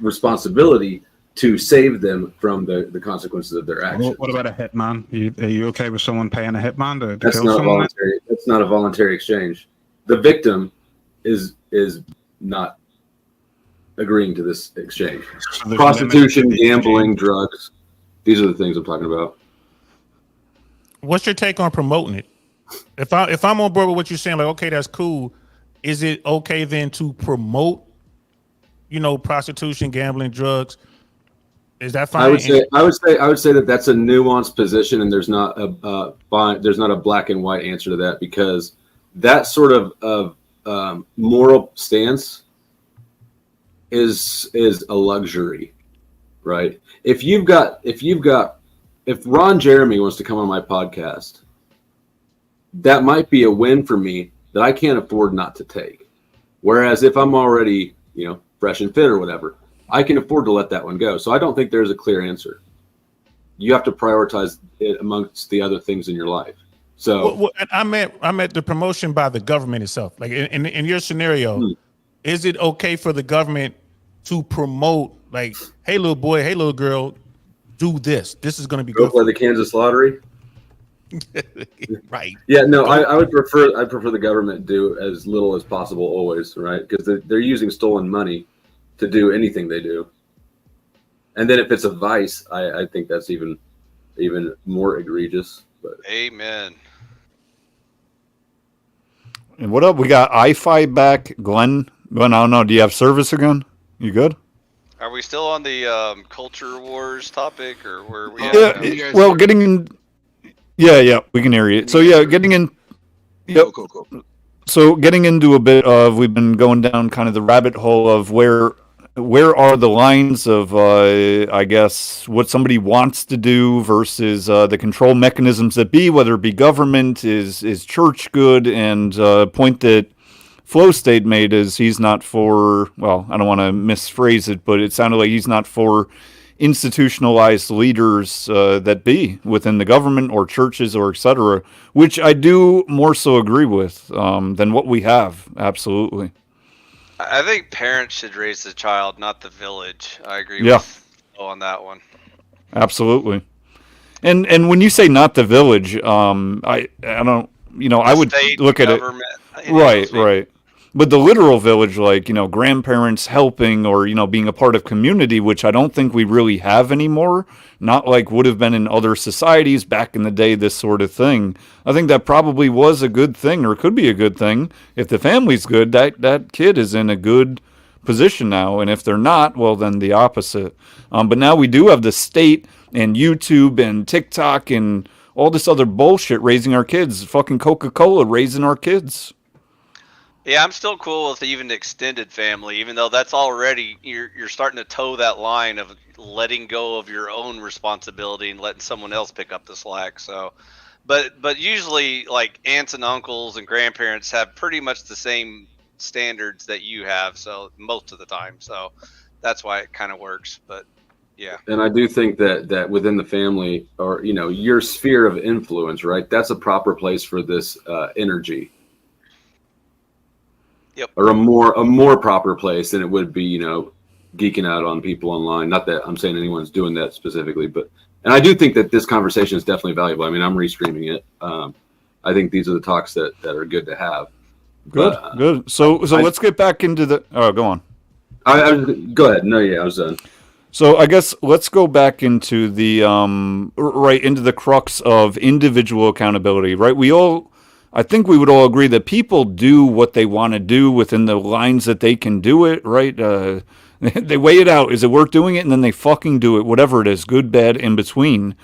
responsibility to save them from the consequences of their actions. What about a hitman? Are you okay with someone paying a hitman to That's kill not someone? voluntary. That's not a voluntary exchange. The victim is not agreeing to this exchange. So Prostitution, gambling, drugs. These are the things I'm talking about. What's your take on promoting it? If I'm on board with what you're saying, like, okay, that's cool. Is it okay then to promote, prostitution, gambling, drugs? Is that fine? I would say that that's a nuanced position, and there's not a black and white answer to that, because that sort of moral stance is a luxury, right? If Ron Jeremy wants to come on my podcast, that might be a win for me that I can't afford not to take. Whereas if I'm already, fresh and fit or whatever, I can afford to let that one go. So I don't think there's a clear answer. You have to prioritize it amongst the other things in your life. So I meant the promotion by the government itself. Like in your scenario, is it okay for the government to promote, like, hey, little boy, hey, little girl, do this. This is going to be go good for the Kansas lottery. Right. Yeah, no, I'd prefer the government do as little as possible always, right? Because they're using stolen money to do anything they do. And then if it's a vice, I think that's even more egregious. But amen. And what up? We got I-Fi back. Glenn, I don't know. Do you have service again? You good? Are we still on the culture wars topic, or where are we at? Yeah, well, getting in... Yeah, we can hear you. So, getting in... Yep. Cool. So, getting into a bit of... We've been going down kind of the rabbit hole of where are the lines of, I guess, what somebody wants to do versus the control mechanisms that be, whether it be government, is church good, and point that Flow State made is he's not for, well, I don't want to misphrase it, but it sounded like he's not for institutionalized leaders that be within the government or churches or etc., which I do more so agree with than what we have. Absolutely. I think parents should raise the child, not the village. I agree with on that one. Absolutely. And when you say not the village, I don't, I would look at it. Right. But the literal village, like, grandparents helping or, being a part of community, which I don't think we really have anymore, not like would have been in other societies back in the day, this sort of thing. I think that probably was a good thing, or could be a good thing. If the family's good, that kid is in a good position now. And if they're not, well, then the opposite. But now we do have the state and YouTube and TikTok and all this other bullshit raising our kids. Fucking Coca-Cola raising our kids. Yeah, I'm still cool with even extended family, even though that's already you're starting to toe that line of letting go of your own responsibility and letting someone else pick up the slack. So, but usually like aunts and uncles and grandparents have pretty much the same standards that you have. So most of the time, so that's why it kind of works. But yeah, and I do think that within the family or your sphere of influence, right? That's a proper place for this energy. Yep. Or a more proper place than it would be, geeking out on people online. Not that I'm saying anyone's doing that specifically, and I do think that this conversation is definitely valuable. I mean, I'm restreaming it. I think these are the talks that are good to have. Good. So let's get back into the. Oh, go on. Go ahead. No, I was done. So I guess let's go back into the into the crux of individual accountability. Right. I think we would all agree that people do what they want to do within the lines that they can do it, right? They weigh it out. Is it worth doing it? And then they fucking do it, whatever it is, good, bad, in between.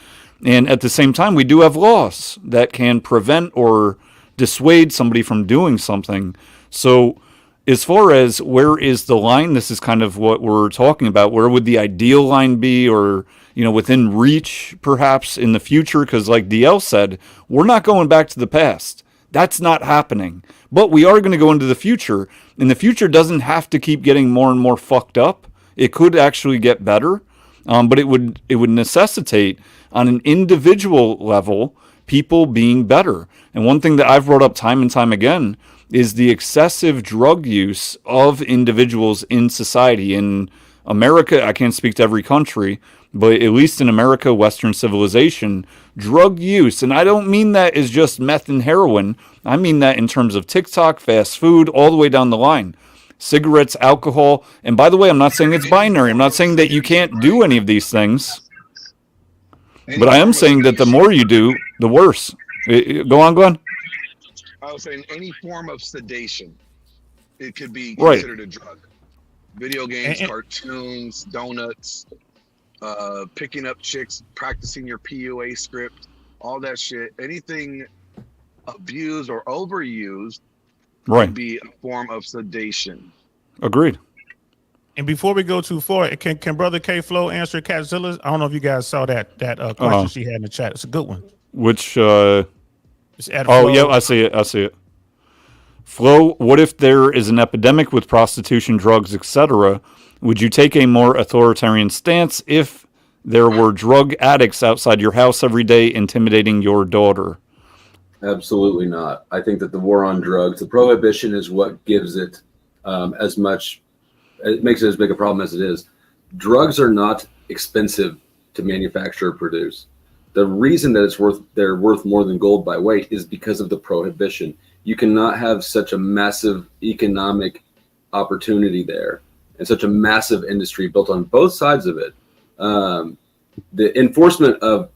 And at the same time, we do have laws that can prevent or dissuade somebody from doing something. So as far as where is the line, this is kind of what we're talking about. Where would the ideal line be, or within reach perhaps in the future? Because like DL said, we're not going back to the past. That's not happening. But we are going to go into the future, and the future doesn't have to keep getting more and more fucked up. It could actually get better, but it would necessitate on an individual level people being better. And one thing that I've brought up time and time again is the excessive drug use of individuals in society. And America, I can't speak to every country, but at least in America, Western civilization, drug use, and I don't mean that as just meth and heroin. I mean that in terms of TikTok, fast food, all the way down the line. Cigarettes, alcohol, and by the way, I'm not saying it's binary. I'm not saying that you can't do any of these things, but I am saying that the more you do, the worse. Go on, Glenn. I was saying any form of sedation, it could be Right. considered a drug. Video games, cartoons, donuts, picking up chicks, practicing your PUA script, all that shit. Anything abused or overused Right. would be a form of sedation. Agreed. And before we go too far, can Brother K Flow answer Catzilla's? I don't know if you guys saw that question she had in the chat. It's a good one. Which Just add oh, Flo. yeah, I see it. Flo, what if there is an epidemic with prostitution, drugs, etc.? Would you take a more authoritarian stance if there were drug addicts outside your house every day intimidating your daughter? Absolutely not. I think that the war on drugs, the prohibition is what gives it as much, it makes it as big a problem as it is. Drugs are not expensive to manufacture or produce. The reason that they're worth more than gold by weight is because of the prohibition. You cannot have such a massive economic opportunity there and such a massive industry built on both sides of it. The enforcement of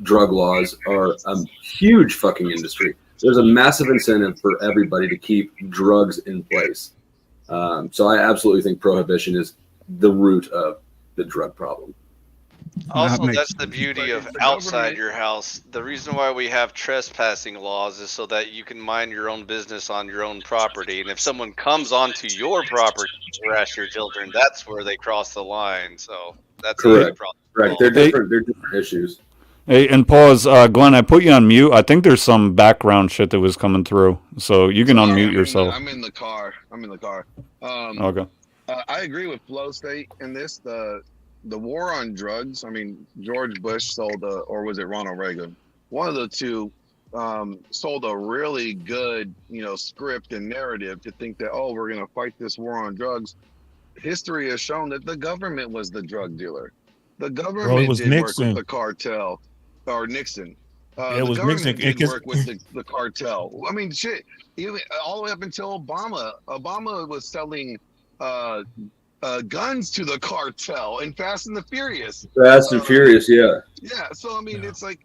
drug laws are a huge fucking industry. There's a massive incentive for everybody to keep drugs in place. So I absolutely think prohibition is the root of the drug problem. Also, makes that's the beauty of outside your house. The reason why we have trespassing laws is so that you can mind your own business on your own property. And if someone comes onto your property to harass your children, that's where they cross the line. So that's a big Correct. problem. Right. They're different. They're different issues. Hey, and pause, Glenn, I put you on mute. I think there's some background shit that was coming through, so you can unmute yourself. I'm in the car. Okay. I agree with Flo State in this. The war on drugs. I mean, George Bush sold, or was it Ronald Reagan? One of the two sold a really good, script and narrative to think that, oh, we're going to fight this war on drugs. History has shown that the government was the drug dealer. The government was did Nixon. work with the cartel, or Nixon. It was the government Nixon. did work with the cartel. I mean, shit. Even all the way up until Obama. Obama was selling guns to the cartel in Fast and the Furious. Fast and Furious, yeah. Yeah, so I mean, it's like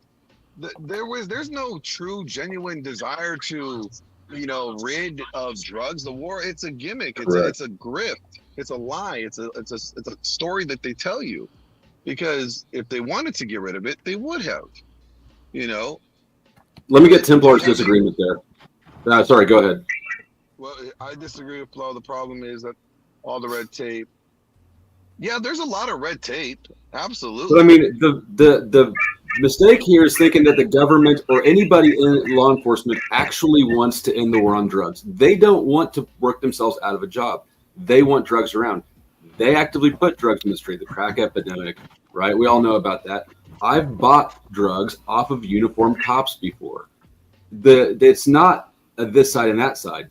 there's no true, genuine desire to, rid of drugs. The war, it's a gimmick. It's a grift. It's a lie. It's a story that they tell you, because if they wanted to get rid of it, they would have. Let me get Templar's disagreement there. Sorry, go ahead. Well, I disagree with Flo. The problem is that all the red tape. Yeah, there's a lot of red tape. Absolutely. But I mean, the mistake here is thinking that the government or anybody in law enforcement actually wants to end the war on drugs. They don't want to work themselves out of a job. They want drugs around. They actively put drugs in the street, the crack epidemic, right? We all know about that. I've bought drugs off of uniformed cops before. It's not this side and that side.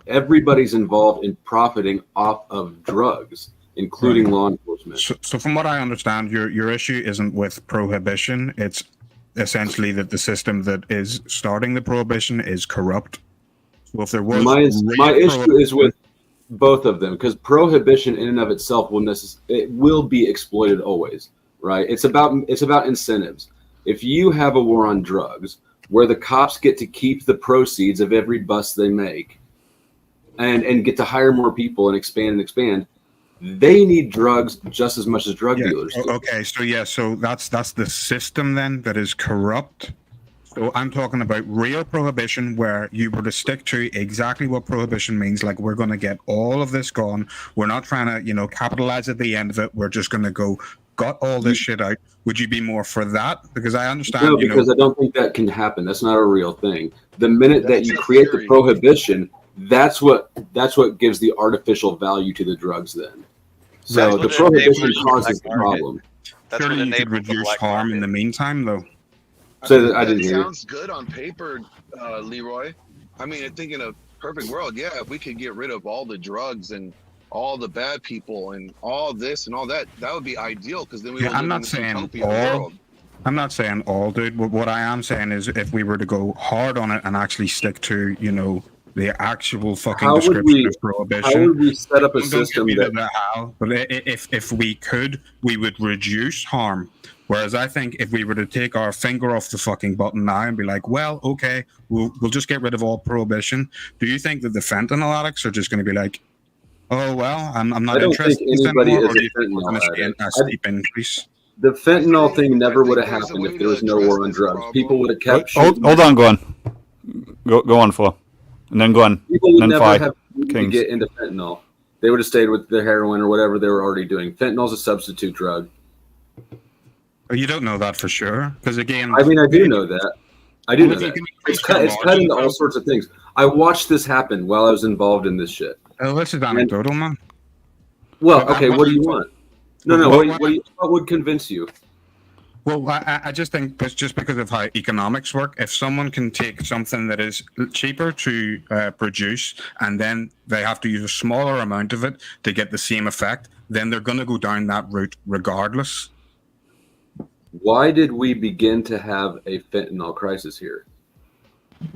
Everybody's involved in profiting off of drugs, including law enforcement. So from what I understand, your issue isn't with prohibition. It's essentially that the system that is starting the prohibition is corrupt. So if there was my issue is with both of them, because prohibition in and of itself will be exploited always, right? It's about incentives. If you have a war on drugs where the cops get to keep the proceeds of every bust they make and get to hire more people and expand, they need drugs just as much as drug dealers do. Okay, so that's the system then that is corrupt. So I'm talking about real prohibition, where you were to stick to exactly what prohibition means. Like, we're going to get all of this gone. We're not trying to, capitalize at the end of it. We're just going to go gut all this shit out. Would you be more for that? Because I understand. No, because I don't think that can happen. That's not a real thing. The minute that you create the prohibition, that's what gives the artificial value to the drugs then. So the prohibition causes the problem. Surely you could reduce harm in the meantime, though. So I didn't hear. Sounds good on paper, Leroy. I mean, I think in a perfect world, yeah, if we could get rid of all the drugs and all the bad people and all this and all that, that would be ideal because then we Yeah, would I'm live not in this saying utopia all. world. I'm not saying all, dude. What I am saying is, if we were to go hard on it and actually stick to, the actual fucking How would description we? of How prohibition. would we set up a Don't get system me to that? the how, but if we could, we would reduce harm. Whereas I think if we were to take our finger off the fucking button now and be like, well, okay, we'll just get rid of all prohibition. Do you think that the fentanyl addicts are just going to be like, oh well, I'm not I don't interested think in this anybody anymore, is or do a you think we're fentanyl going to see addict. a steep increase? The fentanyl thing never I would think have there's a happened way if there was to no address war on this drugs. problem. People would have kept Hold shooting. on, Glenn. Go on, Flo. And then Glenn. People would And then never Fi. have to Kings. get into fentanyl. They would have stayed with their heroin or whatever they were already doing. Fentanyl's a substitute drug. But you don't know that for sure, because again, I mean, I do know that. I do Well, know if you that. can increase It's cut your into all margins, sorts of things. I watched this happen while I was involved in this shit. this is anecdotal, man. Well, But okay, I'm- what do you want? No, Well, what would convince you? Well, I just think that's just because of how economics work. If someone can take something that is cheaper to produce and then they have to use a smaller amount of it to get the same effect, then they're going to go down that route regardless. Why did we begin to have a fentanyl crisis here?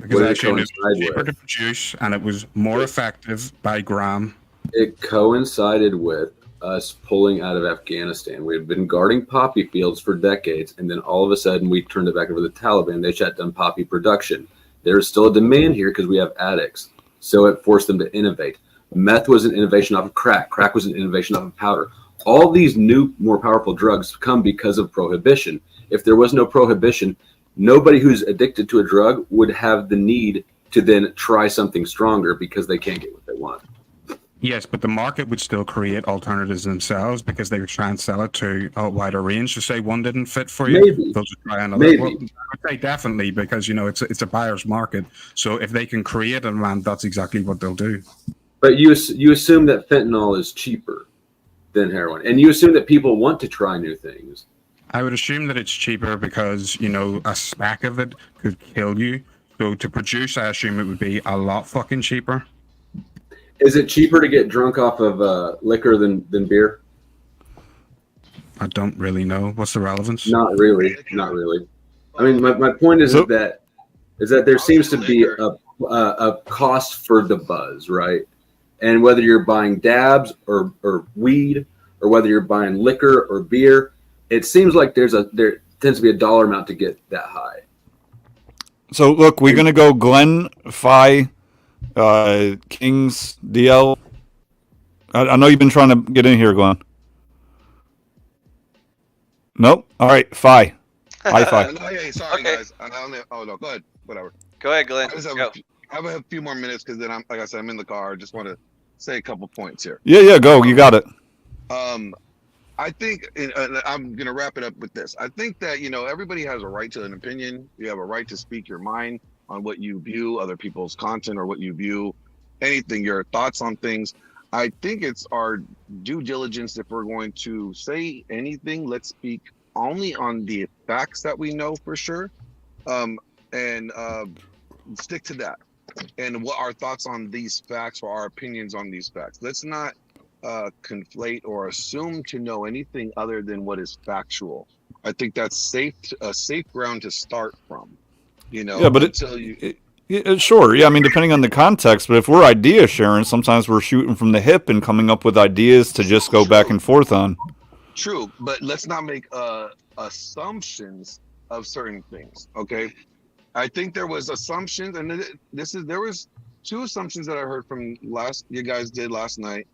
Because What did it actually it was coincide cheaper with? to produce and it was more effective by gram. It coincided with us pulling out of Afghanistan. We had been guarding poppy fields for decades, and then all of a sudden we turned it back over to the Taliban. They shut down poppy production. There's still a demand here because we have addicts, so it forced them to innovate. Meth was an innovation off of crack. Crack was an innovation off of powder. All these new, more powerful drugs come because of prohibition. If there was no prohibition, nobody who's addicted to a drug would have the need to then try something stronger because they can't get what they want. Yes, but the market would still create alternatives themselves because they would try and sell it to a wider range. To say one didn't fit for you, Maybe. they'll just try another. Maybe. Well, I would say definitely because it's a buyer's market. So if they can create a demand, that's exactly what they'll do. But you assume that fentanyl is cheaper than heroin, and you assume that people want to try new things. I would assume that it's cheaper because a speck of it could kill you. So to produce, I assume it would be a lot fucking cheaper. Is it cheaper to get drunk off of liquor than beer? I don't really know. What's the relevance? Not really. Not really. I mean, my point is So- that there seems to be a cost for the buzz, right? And whether you're buying dabs or weed, or whether you're buying liquor or beer, it seems like there tends to be a dollar amount to get that high. So look, we're gonna go Glenn, Fi, Kings, DL. I know you've been trying to get in here, Glenn. Nope. All right, Fi. Hi, Fi. No, yeah, sorry Okay. guys. Oh no, go ahead. Whatever. Go ahead, Glenn. I just have, Go. I have a few more minutes because then like I said, I'm in the car. I just want to say a couple points here. Yeah, go. You got it. I think, and I'm going to wrap it up with this. I think that, everybody has a right to an opinion. You have a right to speak your mind on what you view, other people's content, or what you view, anything, your thoughts on things. I think it's our due diligence if we're going to say anything, let's speak only on the facts that we know for sure, and stick to that. And what our thoughts on these facts or our opinions on these facts. Let's not conflate or assume to know anything other than what is factual. I think that's a safe ground to start from. Yeah, but until you. Sure. Yeah, I mean, depending on the context, but if we're idea sharing, sometimes we're shooting from the hip and coming up with ideas to just go back and forth on. True, but let's not make assumptions of certain things. Okay, I think there was assumptions, and there was two assumptions that I heard from you guys did last night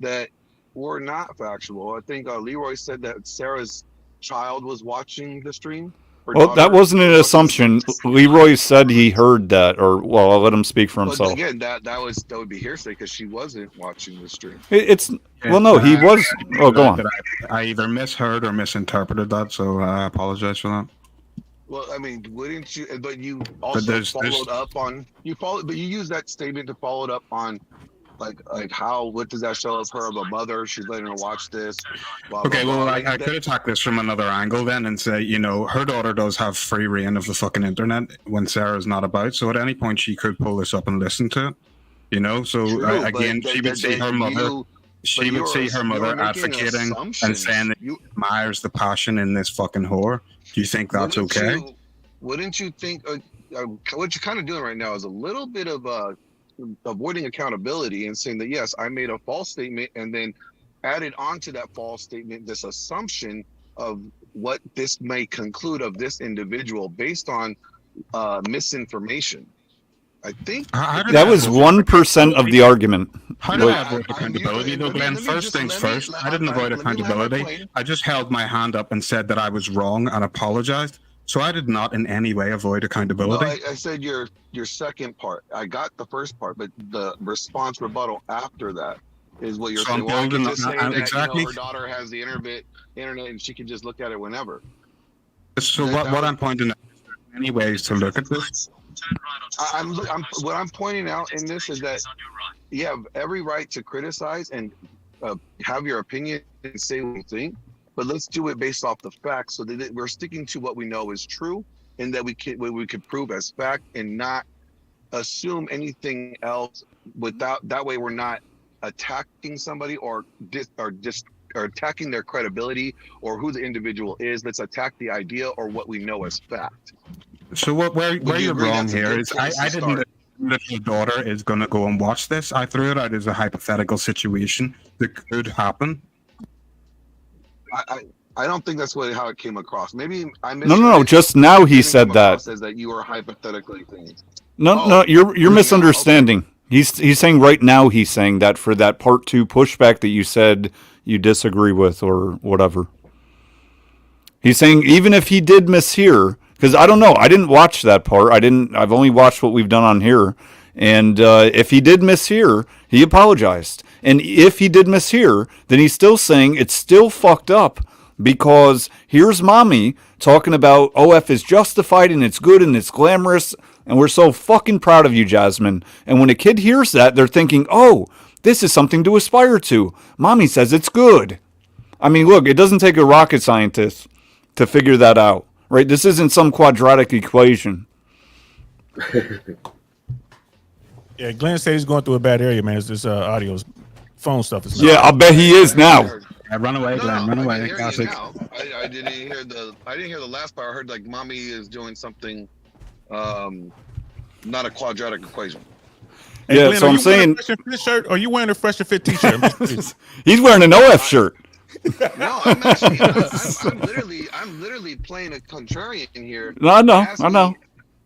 that were not factual. I think Leroy said that Sarah's child was watching the stream. Well, that wasn't an assumption. Leroy said he heard that, or well, I'll let him speak for himself. But again, that would be hearsay because she wasn't watching the stream. No, he was. Oh, go on. I either misheard or misinterpreted that, so I apologize for that. Well, I mean, wouldn't you? But you also followed up on but you used that statement to follow it up on, like what does that show of her of a mother? She's letting her watch this. Blah, Okay, blah, well, blah. I could attack this from another angle then and say, her daughter does have free reign of the fucking internet when Sarah's not about. So at any point she could pull this up and listen to it. So True, again, but she would see her mother. she would see her mother advocating and saying that you admires the passion in this fucking whore. Do you think that's okay? Wouldn't you think what you're kind of doing right now is a little bit of avoiding accountability and saying that, yes, I made a false statement, and then added onto that false statement this assumption of what this may conclude of this individual based on misinformation. I think that was 1% of the argument. How did I avoid accountability, though, Glenn? First things first, I didn't avoid accountability. I just held my hand up and said that I was wrong and apologized. So I did not in any way avoid accountability. No, I said your second part. I got the first part, but the response rebuttal after that is what you're saying. Well, just saying that, exactly. Her daughter has the internet, and she can just look at it whenever. So what I'm pointing out is there are many ways to look at this. What I'm pointing out in this is that you have every right to criticize and have your opinion and say what you think, but let's do it based off the facts, so that we're sticking to what we know is true, and that we could prove as fact, and not assume anything else. Without that way, we're not attacking somebody or attacking their credibility or who the individual is. Let's attack the idea or what we know as fact. So where you're wrong here is I didn't assume that your daughter is going to go and watch this. I threw it out as a hypothetical situation that could happen. I don't think that's how it came across. Maybe I missed. No. Just now he said that. Says that you were hypothetically thinking. No, you're misunderstanding. Okay. He's saying right now he's saying that for that part 2 pushback that you said you disagree with or whatever. He's saying even if he did mishear, because I don't know, I didn't watch that part. I've only watched what we've done on here. And if he did mishear, he apologized. And if he did mishear, then he's still saying it's still fucked up, because here's mommy talking about OF is justified and it's good and it's glamorous and we're so fucking proud of you, Jasmine. And when a kid hears that, they're thinking, oh, this is something to aspire to. Mommy says it's good. I mean, look, it doesn't take a rocket scientist to figure that out, right? This isn't some quadratic equation. Yeah, Glenn said he's going through a bad area, man. It's this audio phone stuff. Yeah, I bet he is now. Run away, Glenn. Run away. I didn't hear the last part. I heard like mommy is doing something, not a quadratic equation. Hey, yeah, Glenn, so I'm saying. Shirt, or are you wearing a Fresh and Fit t-shirt? He's wearing an OF shirt. No, I'm actually. I'm literally playing a contrarian here. No, I know.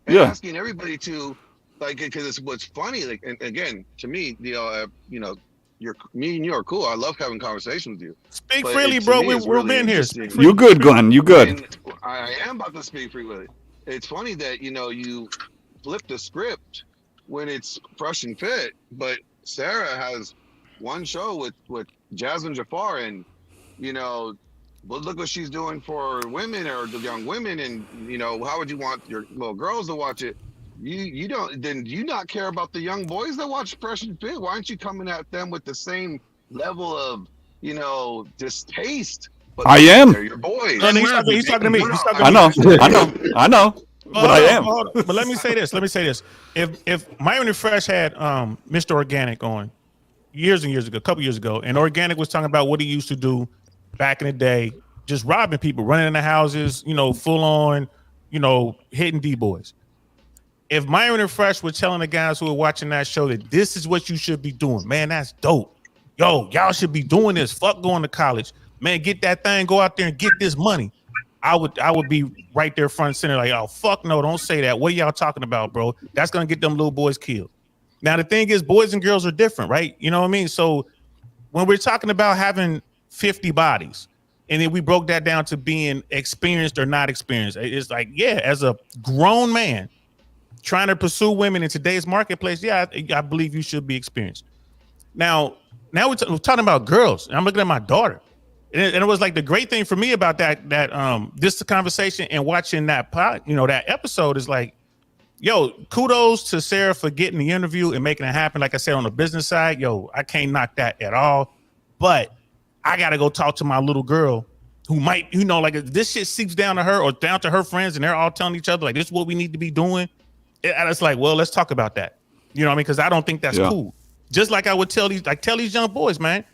Yeah. Asking everybody to because it's what's funny. Like, and again, to me, me and you are cool. I love having conversations with you. Speak freely, bro. We're really in here. You good, Glenn? You good? And I am about to speak freely. It's funny that you flip the script when it's Fresh and Fit, but Sarah has one show with Jasmine Jafar, and but look what she's doing for women or the young women, and how would you want your little girls to watch it? You don't. Then do you not care about the young boys that watch Fresh and Fit? Why aren't you coming at them with the same level of distaste? But I am. They're your boys. He's talking to me. I know. But I am. But let me say this. If Myron and Fresh had Mr. Organic on years and years ago, a couple years ago, and Organic was talking about what he used to do back in the day, just robbing people, running into houses, full on, hitting D-boys. If Myron and Fresh were telling the guys who were watching that show that this is what you should be doing, man, that's dope. Yo, y'all should be doing this. Fuck going to college. Man, get that thing, go out there and get this money. I would be right there front and center like, oh, fuck no, don't say that. What are y'all talking about, bro? That's going to get them little boys killed. Now, the thing is, boys and girls are different, right? You know what I mean? So when we're talking about having 50 bodies, and then we broke that down to being experienced or not experienced, it's like, yeah, as a grown man trying to pursue women in today's marketplace, yeah, I believe you should be experienced. Now we're talking about girls, and I'm looking at my daughter. And it was like the great thing for me about that this conversation and watching that that episode is like, yo, kudos to Sarah for getting the interview and making it happen. Like I said, on the business side, yo, I can't knock that at all. But I got to go talk to my little girl who might, like if this shit seeps down to her or down to her friends and they're all telling each other like, this is what we need to be doing. And it's like, well, let's talk about that. You know what I mean? Because I don't think that's cool. Just like I would tell these young boys, man,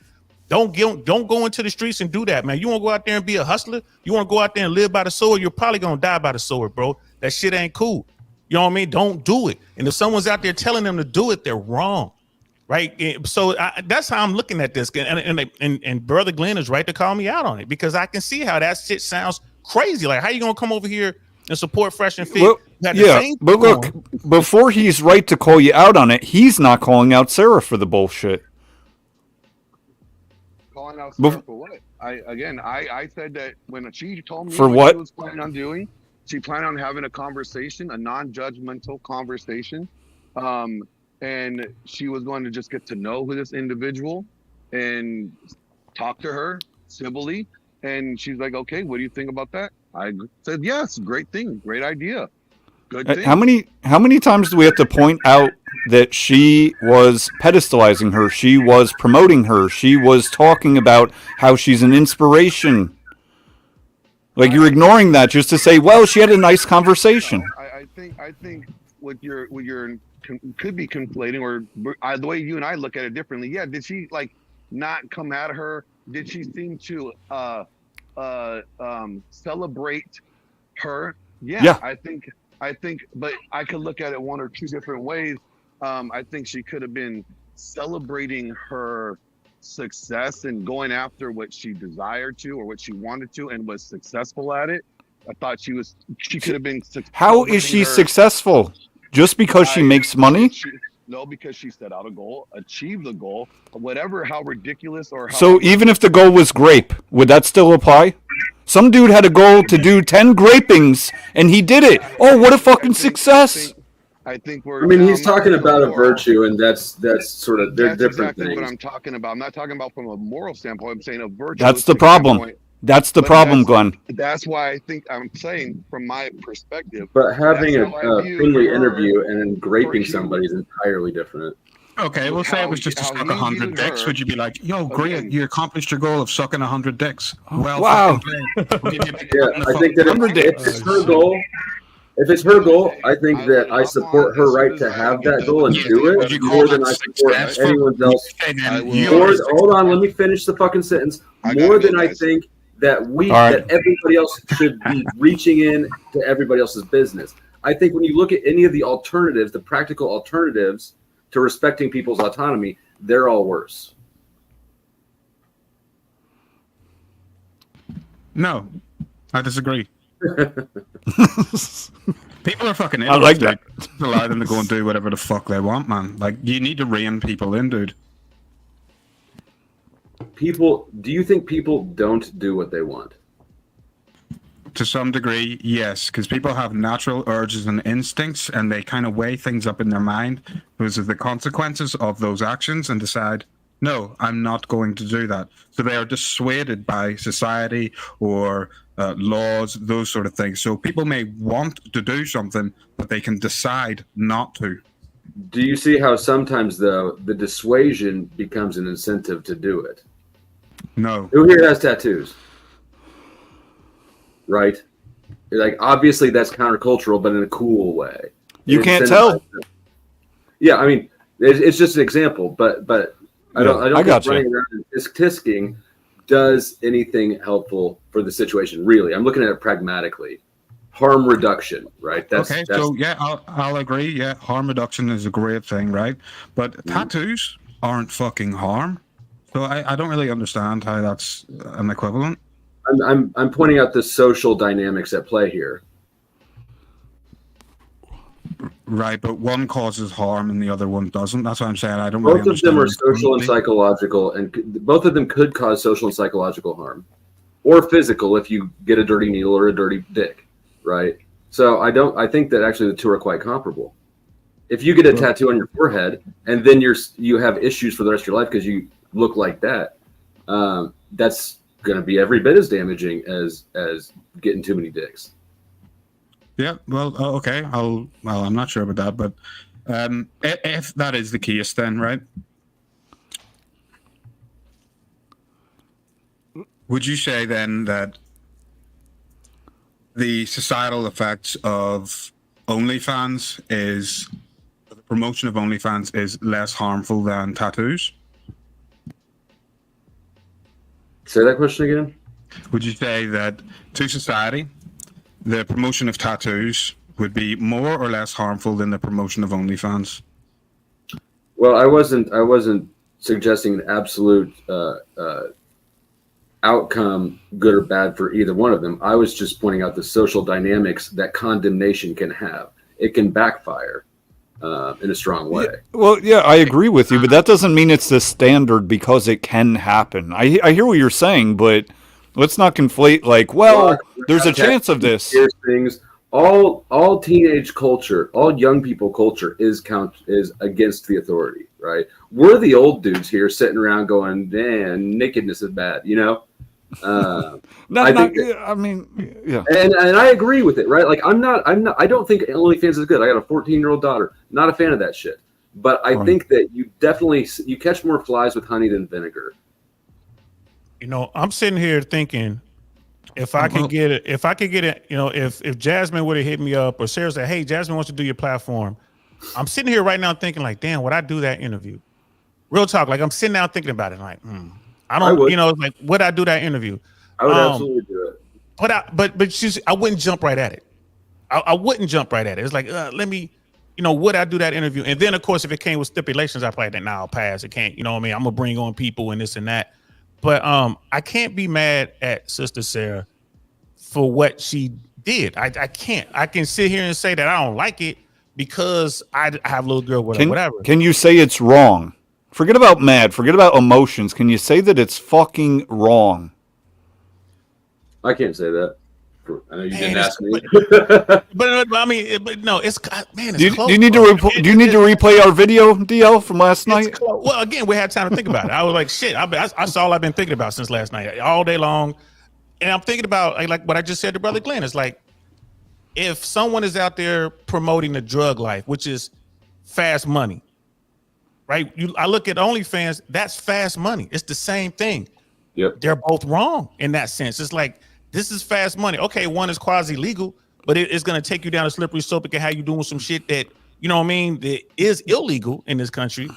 Don't go into the streets and do that, man. You want to go out there and be a hustler? You want to go out there and live by the sword? You're probably gonna die by the sword, bro. That shit ain't cool. You know what I mean? Don't do it. And if someone's out there telling them to do it, they're wrong, right? So that's how I'm looking at this. And Brother Glenn is right to call me out on it because I can see how that shit sounds crazy. Like, how you gonna come over here and support Fresh and Fit? Well, yeah, but look, before he's right to call you out on it, he's not calling out Sarah for the bullshit. Calling out Sarah for what? I said that when she told me for what what she was planning on doing, she planned on having a conversation, a non-judgmental conversation, and she was going to just get to know who this individual and talk to her civilly. And she's like, "Okay, what do you think about that?" I said, "Yes, great thing, great idea, good thing." How many times do we have to point out that she was pedestalizing her? She was promoting her. She was talking about how she's an inspiration. Like, you're ignoring that just to say, well, she had a nice conversation. I think what you're could be conflating, or the way you and I look at it differently. Yeah, did she like not come at her? Did she seem to celebrate her? Yeah. I think, but I could look at it one or two different ways. I think she could have been celebrating her success and going after what she desired to or what she wanted to and was successful at it. I thought she could have been. How is she successful? Just because she makes money? No, because she set out a goal, achieved the goal, whatever, how ridiculous or how. So even if the goal was grape, would that still apply? Some dude had a goal to do 10 grapings, and he did it. Oh, what a fucking success! I think we're. I mean, he's talking about a virtue, and that's sort of they're different exactly things. What I'm talking about. I'm not talking about from a moral standpoint. I'm saying a virtue. That's the problem. That's the problem, Glenn. That's why I think I'm saying from my perspective. But having a friendly interview and then graping somebody is entirely different. Okay, we'll say it was just to suck 100 dicks. Would you be like, yo, great, you accomplished your goal of sucking 100 dicks? Well, wow. Yeah, I think that if it's her goal, I think that I support her right to have that goal and do it more than I support anyone else. Hold on, let me finish the fucking sentence. More than I think that that everybody else should be reaching in to everybody else's business. I think when you look at any of the alternatives, the practical alternatives to respecting people's autonomy, they're all worse. No, I disagree. People are fucking idiots. I like that. Allow them to go and do whatever the fuck they want, man. Like, you need to rein people in, dude. Do you think people don't do what they want? To some degree, yes, because people have natural urges and instincts, and they kind of weigh things up in their mind because of the consequences of those actions and decide, no, I'm not going to do that. So they are dissuaded by society or laws, those sort of things. So people may want to do something, but they can decide not to. Do you see how sometimes, though, the dissuasion becomes an incentive to do it? No. Who here has tattoos? Right? Like, obviously that's countercultural, but in a cool way. You can't tell. Yeah, I mean, it's just an example, but I don't think running around and tisk-tisking does anything helpful for the situation, really. I'm looking at it pragmatically. Harm reduction, right? So yeah, I'll agree. Yeah, harm reduction is a great thing, right? But tattoos aren't fucking harm. So I don't really understand how that's an equivalent. I'm pointing out the social dynamics at play here. Right, but one causes harm and the other one doesn't. That's what I'm saying. I don't Both really understand. Both of them are social and psychological, and both of them could cause social and psychological harm, or physical if you get a dirty needle or a dirty dick, right? So I think that actually the two are quite comparable. If you get a tattoo on your forehead and then you have issues for the rest of your life because you look like that, that's going to be every bit as damaging as getting too many dicks. Yeah, well, okay. I'm not sure about that, but if that is the case, then right? Would you say then that the societal effects of OnlyFans the promotion of OnlyFans is less harmful than tattoos? Say that question again. Would you say that to society, the promotion of tattoos would be more or less harmful than the promotion of OnlyFans? Well, I wasn't suggesting an absolute outcome, good or bad, for either one of them. I was just pointing out the social dynamics that condemnation can have. It can backfire in a strong way. Well, yeah, I agree with you, but that doesn't mean it's the standard because it can happen. I hear what you're saying, but let's not conflate like, well, there's a chance of this. Here's things. All teenage culture, all young people culture is against the authority, right? We're the old dudes here sitting around going, "Man, nakedness is bad," you know. I mean, yeah, and I agree with it, right? Like I don't think OnlyFans is good. I got a 14-year-old daughter, not a fan of that shit. But I think that you catch more flies with honey than vinegar. You know, I'm sitting here thinking, if I could get it, you know, if Jasmine would have hit me up or Sarah said, "Hey, Jasmine wants to do your platform," I'm sitting here right now thinking like, damn, would I do that interview? Real talk, like I'm sitting down thinking about it, like, you know, like would I do that interview? I would absolutely do it. But I wouldn't jump right at it. I wouldn't jump right at it. It's like, let me, you know, would I do that interview? And then of course, if it came with stipulations, I probably think, nah, I'll pass. It can't, you know what I mean? I'm gonna bring on people and this and that. But I can't be mad at Sister Sarah for what she did. I can't. I can sit here and say that I don't like it because I have a little girl, whatever. Can you say it's wrong? Forget about mad. Forget about emotions. Can you say that it's fucking wrong? I can't say that. I know you didn't ask me. But I mean, but no, it's man. It's Do close, you need to replay our video, DL, from last night? Well, again, we had time to think about it. I was like, shit. That's all I've been thinking about since last night, all day long. And I'm thinking about like what I just said to Brother Glenn. It's like if someone is out there promoting the drug life, which is fast money, right? I look at OnlyFans. That's fast money. It's the same thing. Yep. They're both wrong in that sense. It's like this is fast money. Okay, one is quasi legal, but it's going to take you down a slippery slope. It can have you doing some shit that, you know what I mean, that is illegal in this country.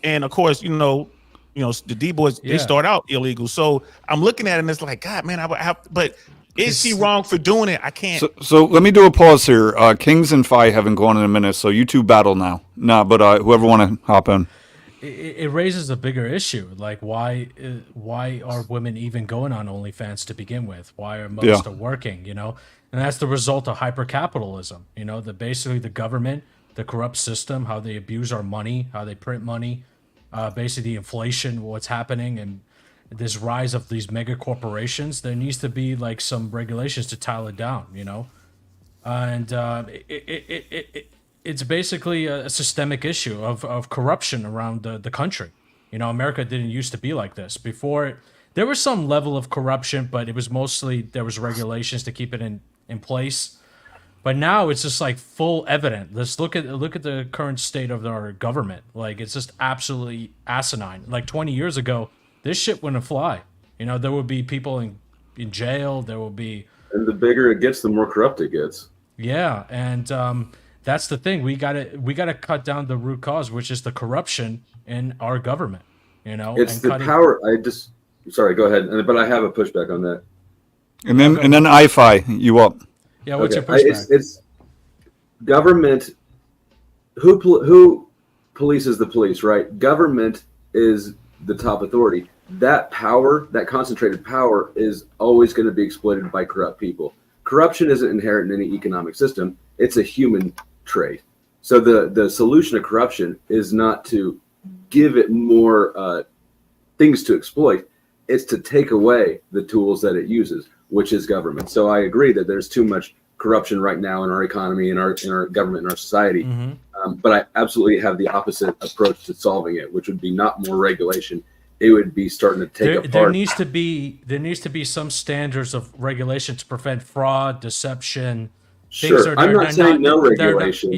And of course, you know, the D boys, they start out illegal. So I'm looking at it and it's like, God, man, I would have, but is she wrong for doing it? I can't. So let me do a pause here. Kings and Fi haven't gone in a minute, so you two battle now. But whoever want to hop in. It raises a bigger issue. Like, why are women even going on OnlyFans to begin with? Why are most are working? You know, and that's the result of hypercapitalism. You know, basically the government, the corrupt system, how they abuse our money, how they print money, basically inflation, what's happening, and this rise of these mega corporations. There needs to be like some regulations to tile it down. You know, and it's basically a systemic issue of corruption around the country. You know, America didn't used to be like this. Before, there was some level of corruption, but it was mostly, there was regulations to keep it in place. But now it's just like full evident. Let's look at the current state of our government. Like, it's just absolutely asinine. Like 20 years ago, this shit wouldn't fly. You know, there would be people in jail. There will be... And the bigger it gets, the more corrupt it gets. Yeah, and... that's the thing. We gotta cut down the root cause, which is the corruption in our government. You know, it's the power. Sorry, go ahead. But I have a pushback on that. And then IFI, you up? Yeah, what's your pushback? It's government. Who polices the police? Right. Government is the top authority. That power, that concentrated power, is always going to be exploited by corrupt people. Corruption isn't inherent in any economic system. It's a human trait. So the solution to corruption is not to give it more things to exploit. It's to take away the tools that it uses, which is government. So I agree that there's too much corruption right now in our economy, in our government, in our society. Mm-hmm. But I absolutely have the opposite approach to solving it, which would be not more regulation. It would be starting to take apart. There needs to be some standards of regulation to prevent fraud, deception. Sure, I'm not saying no regulation.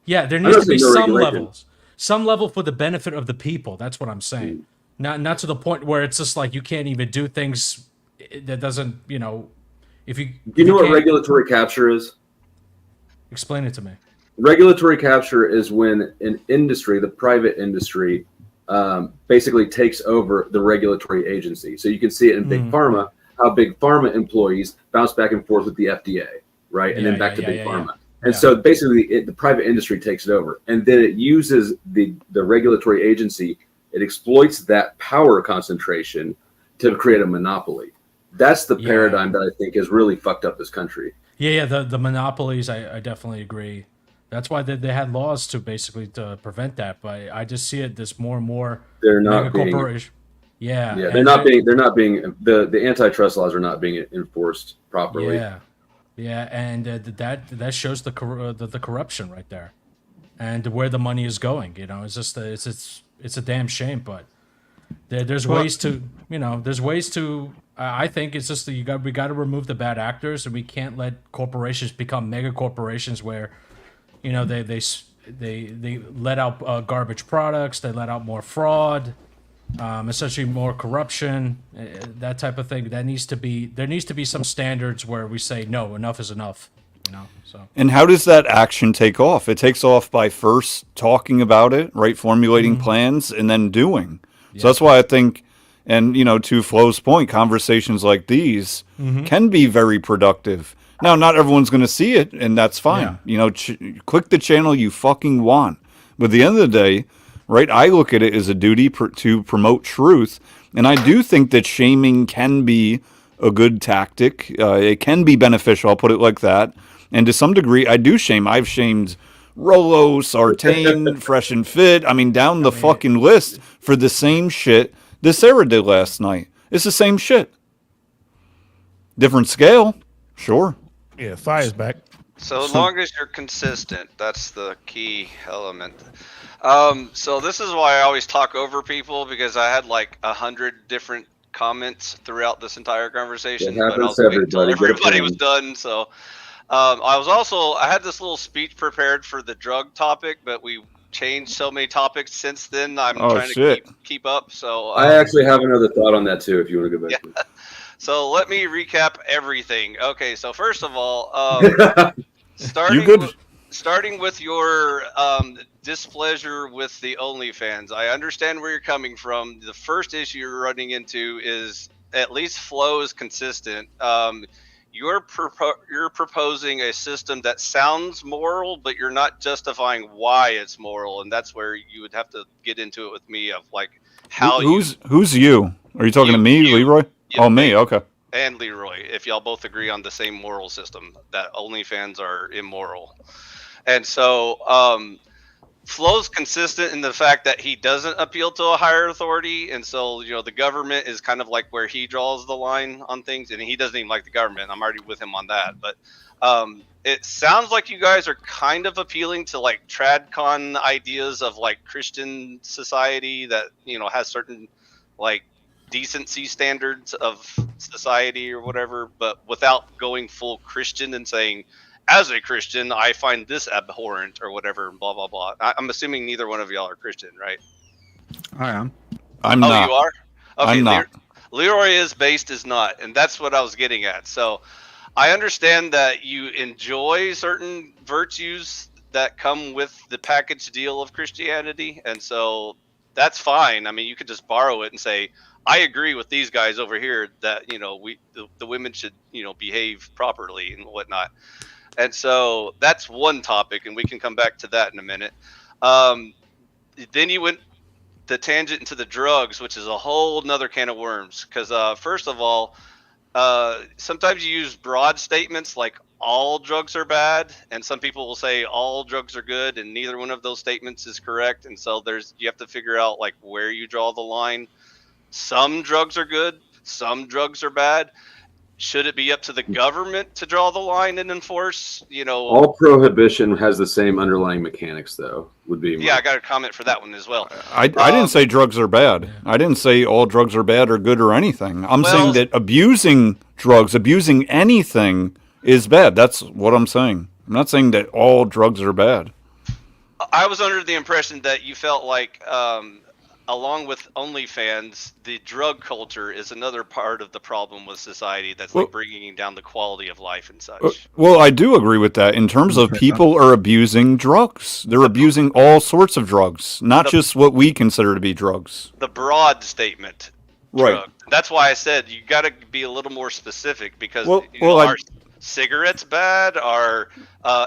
Yeah, there needs to be some levels, some level for the benefit of the people. That's what I'm saying. Not to the point where it's just like you can't even do things that doesn't, you know, if you. Do you know what regulatory capture is? Explain it to me. Regulatory capture is when an industry, the private industry, basically takes over the regulatory agency. So you can see it in Big Pharma, how Big Pharma employees bounce back and forth with the FDA, right? And then back to Big Pharma. And so basically the private industry takes it over. And then it uses the regulatory agency, it exploits that power concentration to create a monopoly. That's the paradigm that I think has really fucked up this country. The monopolies, I definitely agree. That's why they had laws to basically to prevent that. But I just see it this more and more. They're not being. They're not being. The antitrust laws are not being enforced properly. And that shows the corruption right there, and where the money is going. You know, it's just it's a damn shame. But there's ways to I think it's just we got to remove the bad actors, and we can't let corporations become mega corporations where, you know, they let out garbage products, they let out more fraud, essentially more corruption, that type of thing. There needs to be some standards where we say no, enough is enough. You know. So. And how does that action take off? It takes off by first talking about it, right? Formulating plans and then doing. Yeah. So that's why I think. And, you know, to Flo's point, conversations like these can be very productive. Now, not everyone's going to see it, and that's fine. Yeah. You know, click the channel you fucking want. But at the end of the day, right, I look at it as a duty to promote truth. And I do think that shaming can be a good tactic. It can be beneficial, I'll put it like that. And to some degree, I do shame. I've shamed Rolo, Sartain, Fresh and Fit. I mean, down the fucking list for the same shit this Sarah did last night. It's the same shit. Different scale, sure. Yeah, Fire's back. So long as you're consistent, that's the key element. So this is why I always talk over people, because I had like 100 different comments throughout this entire conversation. It happens to everybody. Everybody was done. So I had this little speech prepared for the drug topic, but we changed so many topics since then. I'm trying to keep up. So I actually have another thought on that too, if you want to go back to it. So let me recap everything. Okay, so first of all, starting with your displeasure with the OnlyFans, I understand where you're coming from. The first issue you're running into is at least Flo is consistent. You're proposing a system that sounds moral, but you're not justifying why it's moral, and that's where you would have to get into it with me of like how who's you? Are you talking to me, Leroy? Yeah, me. Okay. And Leroy, if y'all both agree on the same moral system that OnlyFans are immoral, and so Flo's consistent in the fact that he doesn't appeal to a higher authority, and so the government is kind of like where he draws the line on things, and he doesn't even like the government. I'm already with him on that, but it sounds like you guys are kind of appealing to like tradcon ideas of like Christian society that has certain like decency standards of society or whatever, but without going full Christian and saying, as a Christian, I find this abhorrent or whatever, blah, blah, blah. I'm assuming neither one of y'all are Christian, right? I am. I'm not. Oh, you are? Okay, I'm not. Leroy is, Based is not, and that's what I was getting at. So I understand that you enjoy certain virtues that come with the package deal of Christianity, and so that's fine. I mean, you could just borrow it and say, I agree with these guys over here that, the women should, behave properly and whatnot. And so that's one topic, and we can come back to that in a minute. Then you went the tangent into the drugs, which is a whole nother can of worms. Because first of all, sometimes you use broad statements like all drugs are bad, and some people will say all drugs are good, and neither one of those statements is correct. And so you have to figure out like where you draw the line. Some drugs are good, some drugs are bad. Should it be up to the government to draw the line and enforce, All prohibition has the same underlying mechanics, though, would be. Yeah, I got a comment for that one as well. I didn't say drugs are bad. I didn't say all drugs are bad or good or anything. I'm saying that abusing drugs, abusing anything is bad. That's what I'm saying. I'm not saying that all drugs are bad. I was under the impression that you felt like along with OnlyFans, the drug culture is another part of the problem with society that's Well- like bringing down the quality of life and such. Well, I do agree with that in terms of people are abusing drugs. They're abusing all sorts of drugs, not just what we consider to be drugs. The broad statement, Right. drug. That's why I said you got to be a little more specific because Well- you know, well, I- are cigarettes bad?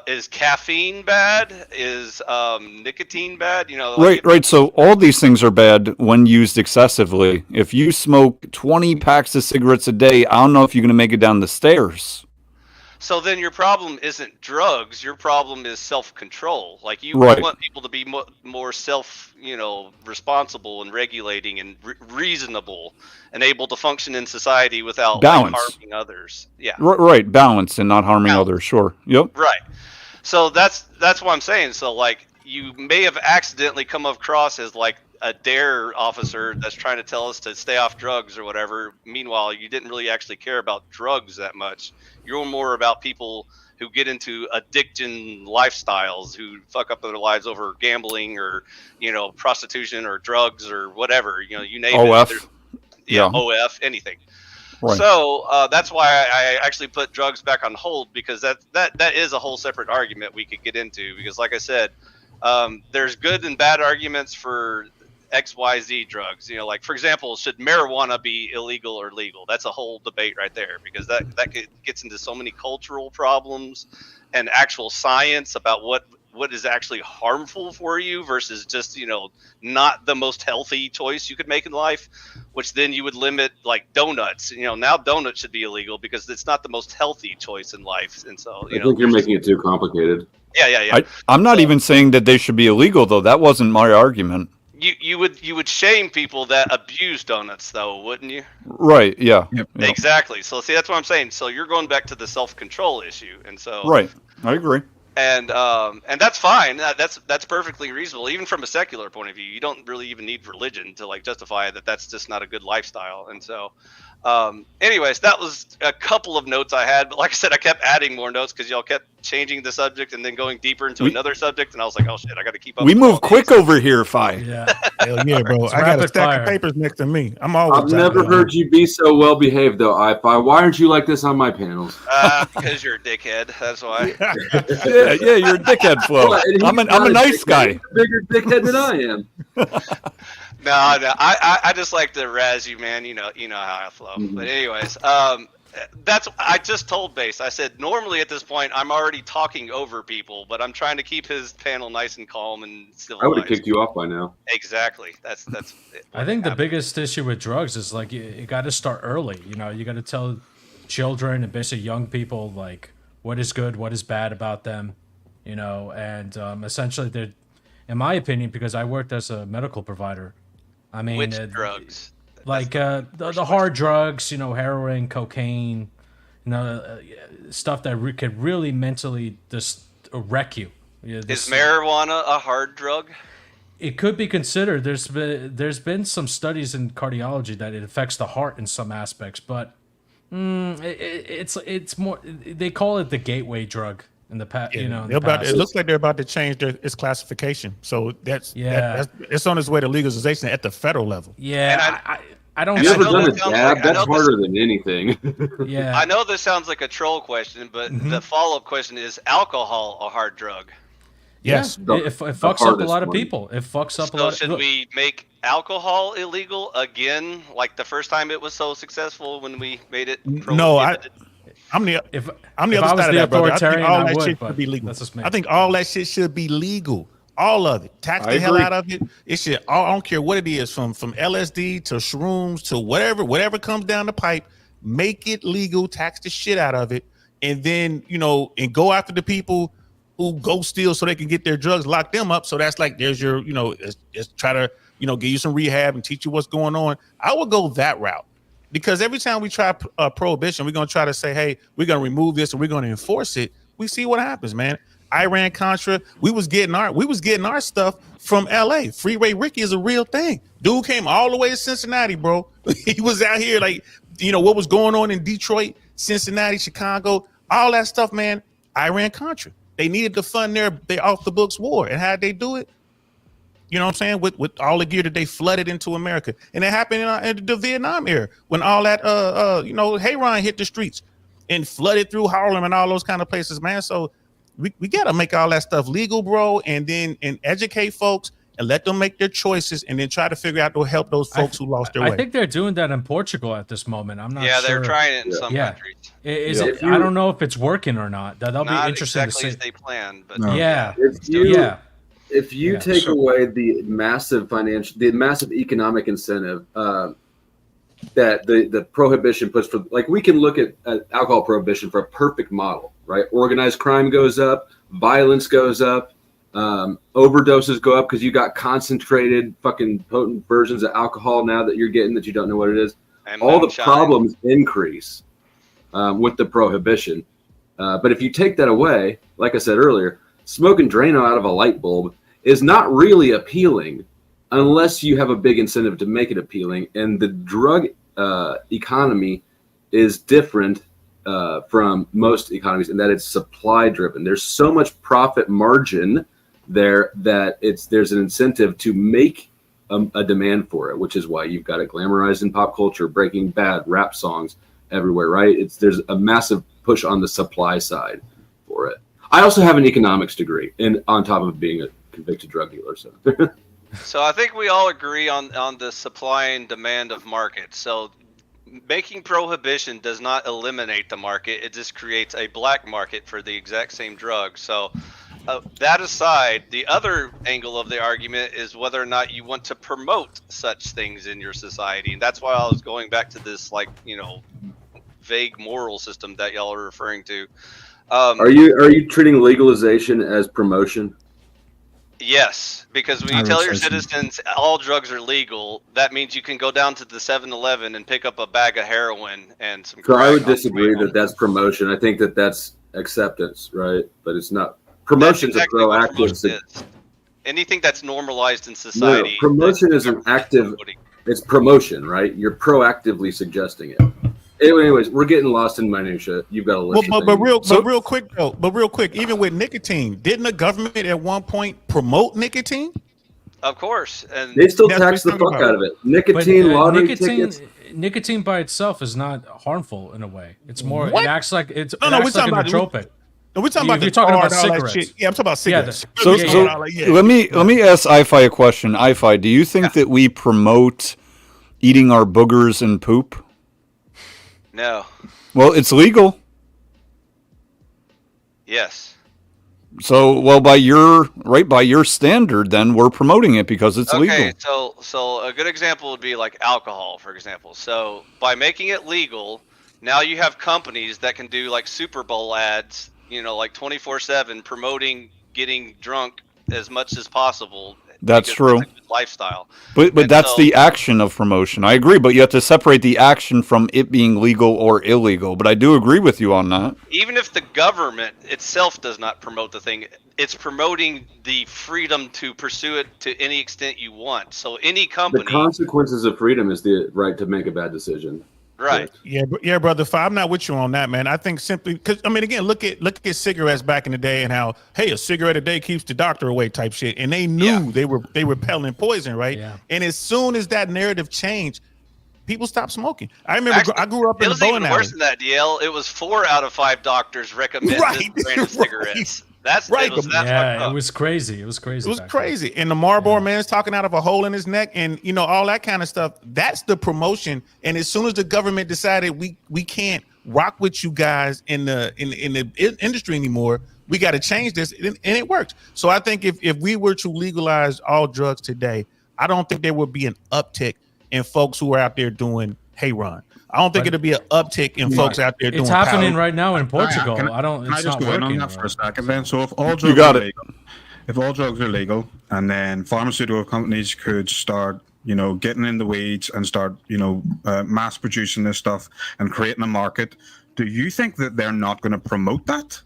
Is caffeine bad? Is nicotine bad? You know, like, Right. So all these things are bad when used excessively. If you smoke 20 packs of cigarettes a day, I don't know if you're going to make it down the stairs. So then your problem isn't drugs. Your problem is self-control. Like you Right. want people to be more self, responsible and regulating and reasonable and able to function in society without like, Balance. harming others. Yeah. Right. Balance and not harming Balance. others. Sure. Yep. Right. So that's what I'm saying. So like you may have accidentally come across as like a dare officer that's trying to tell us to stay off drugs or whatever. Meanwhile, you didn't really actually care about drugs that much. You're more about people who get into addiction lifestyles, who fuck up their lives over gambling or, prostitution or drugs or whatever, you name OF. it. Yeah. OF, anything. Right. So that's why I actually put drugs back on hold, because that is a whole separate argument we could get into. Because like I said, there's good and bad arguments for XYZ drugs. Like for example, should marijuana be illegal or legal? That's a whole debate right there, because that gets into so many cultural problems and actual science about what is actually harmful for you versus just not the most healthy choice you could make in life, which then you would limit like donuts. Now donuts should be illegal because it's not the most healthy choice in life. And so I think you're making it too complicated. yeah. I'm not even saying that they should be illegal, though. That wasn't my argument. You would shame people that abuse donuts, though, wouldn't you? Right. Yeah. Yep. Yeah. Exactly. So see, that's what I'm saying. So you're going back to the self-control issue, and so Right. I agree. and that's fine. That's perfectly reasonable, even from a secular point of view. You don't really even need religion to like justify that. That's just not a good lifestyle. And so, anyways, that was a couple of notes I had. But like I said, I kept adding more notes because y'all kept changing the subject and then going deeper into another subject, and I was like, oh shit, I got to keep up. We with move all quick these. over here, Fi. Yeah. Hell yeah, bro. It's I got a rapid stack fire. of papers next to me. I'm always. I've never heard you be so well behaved, though, iFi. Why aren't you like this on my panels? Because you're a dickhead. That's why. Yeah, you're a dickhead, Flo. Well, and I'm he's a not nice dickhead. guy. He's a bigger dickhead than I am. No, I just like to razz you, man. You know how I flow. Mhm. But anyways, I just told Base. I said normally at this point I'm already talking over people, but I'm trying to keep his panel nice and calm and civilized. I would have kicked you off by now. Exactly. That's. I think the biggest issue with drugs is like you got to start early. You got to tell children and basically young people like what is good, what is bad about them. And essentially, they're, in my opinion, because I worked as a medical provider. I mean, Which drugs? like the hard drugs, heroin, cocaine, stuff that could really mentally just wreck you. Yeah, Is marijuana a hard drug? It could be considered. There's been some studies in cardiology that it affects the heart in some aspects, but it's more. They call it the gateway drug in the past. Yeah, in the they're about, past. it looks like they're about to change its classification. So that's Yeah. it's on its way to legalization at the federal level. Yeah, And I don't. and You I ever know done a that sounds dab? like- I know That's this- harder than anything. Yeah, I know this sounds like a troll question, but the follow-up question is: alcohol a hard drug? Yes. Yeah, it fucks up a hardest lot of one. people. It fucks up a So lot. should we make alcohol illegal again, like the first time it was so successful when we made it? No, prohibited? I'm the If I'm the if other I was side of the that, brother. I think authoritarian, all I that would, shit but should be legal. that's just me. I think all that shit should be legal. All of it. Tax I the hell agree. out of it. It should. I don't care what it is, from LSD to shrooms to whatever comes down the pipe. Make it legal. Tax the shit out of it, and then and go after the people who go steal so they can get their drugs. Lock them up. So that's like there's your let's try to give you some rehab and teach you what's going on. I would go that route. Because every time we try prohibition, we're going to try to say, hey, we're going to remove this and we're going to enforce it. We see what happens, man. Iran Contra, we was getting our stuff from LA. Freeway Ricky is a real thing. Dude came all the way to Cincinnati, bro. He was out here like, what was going on in Detroit, Cincinnati, Chicago, all that stuff, man. Iran Contra. They needed to fund their off the books war. And how'd they do it? You know what I'm saying? With all the gear that they flooded into America, and it happened in the Vietnam era when all that Hayron hit the streets and flooded through Harlem and all those kind of places, man. So we got to make all that stuff legal, bro, and educate folks and let them make their choices, and then try to figure out to help those folks who lost their way. I think they're doing that in Portugal at this moment. I'm not sure. Yeah, they're trying it in some countries. Is it? I don't know if it's working or not. That'll be interesting exactly to as see. they planned, but If you take away the massive economic incentive that the prohibition puts for, like, we can look at alcohol prohibition for a perfect model, right? Organized crime goes up, violence goes up, overdoses go up because you got concentrated fucking potent versions of alcohol now that you're getting that you don't know what it is. And all the moonshine. problems increase with the prohibition. But if you take that away, like I said earlier, smoking Drano out of a light bulb is not really appealing unless you have a big incentive to make it appealing. And the drug economy is different from most economies in that it's supply driven. There's so much profit margin there that there's an incentive to make a demand for it, which is why you've got it glamorized in pop culture, Breaking Bad, rap songs everywhere, right? There's a massive push on the supply side for it. I also have an economics degree, and on top of being a convicted drug dealer, so. So I think we all agree on the supply and demand of markets. So making prohibition does not eliminate the market; it just creates a black market for the exact same drug. So that aside, the other angle of the argument is whether or not you want to promote such things in your society, and that's why I was going back to this, like, vague moral system that y'all are referring to. Are you treating legalization as promotion? Yes, because when you tell your citizens all drugs are legal, that means you can go down to the 7-Eleven and pick up a bag of heroin and some. So I would disagree that that's promotion. I think that that's acceptance, right? But it's not. Promotion's exactly a proactive. Anything that's normalized in society. No, promotion is an active. It's promotion, right? You're proactively suggesting it. Anyways, we're getting lost in minutia. You've got to listen. But real quick, even with nicotine, didn't the government at one point promote nicotine? Of course, and they still tax the fuck out of it. Nicotine, lottery tickets. Nicotine by itself is not harmful in a way. It's more. What? It acts like it's. No, we're talking about nootropic. We're talking about. You're talking about cigarettes. Yeah, I'm talking about cigarettes. Let me ask IFI a question. IFI, do you think that we promote eating our boogers and poop? No. Well, it's legal. Yes. So, well, by your standard, then we're promoting it because it's legal. Okay, so a good example would be like alcohol, for example. So by making it legal, now you have companies that can do like Super Bowl ads, like 24/7 promoting getting drunk as much as possible. That's true. That's a good lifestyle. But that's the action of promotion. I agree, but you have to separate the action from it being legal or illegal. But I do agree with you on that. Even if the government itself does not promote the thing, it's promoting the freedom to pursue it to any extent you want. So any company. The consequences of freedom is the right to make a bad decision. Right. Yeah, brother. I'm not with you on that, man. I think simply because again, look at cigarettes back in the day and how, hey, a cigarette a day keeps the doctor away type shit, and they knew they were peddling poison, right? Yeah. And as soon as that narrative changed, people stopped smoking. I remember I grew up in the bowling alley. It was even worse than that, DL. It was 4 out of 5 doctors recommend this brand of cigarettes. That's right. It was crazy. It was crazy. And the Marlboro man's talking out of a hole in his neck, and all that kind of stuff. That's the promotion. And as soon as the government decided we can't rock with you guys in the industry anymore, we got to change this, and it worked. So I think if we were to legalize all drugs today, I don't think there would be an uptick in folks who are out there doing Hayron. I don't think it'll be an uptick in folks out there doing. It's happening right now in Portugal. Can I just go in on that for a second then? So if all drugs are legal, and then pharmaceutical companies could start, getting in the weeds and start, mass producing this stuff and creating a market, do you think that they're not going to promote that?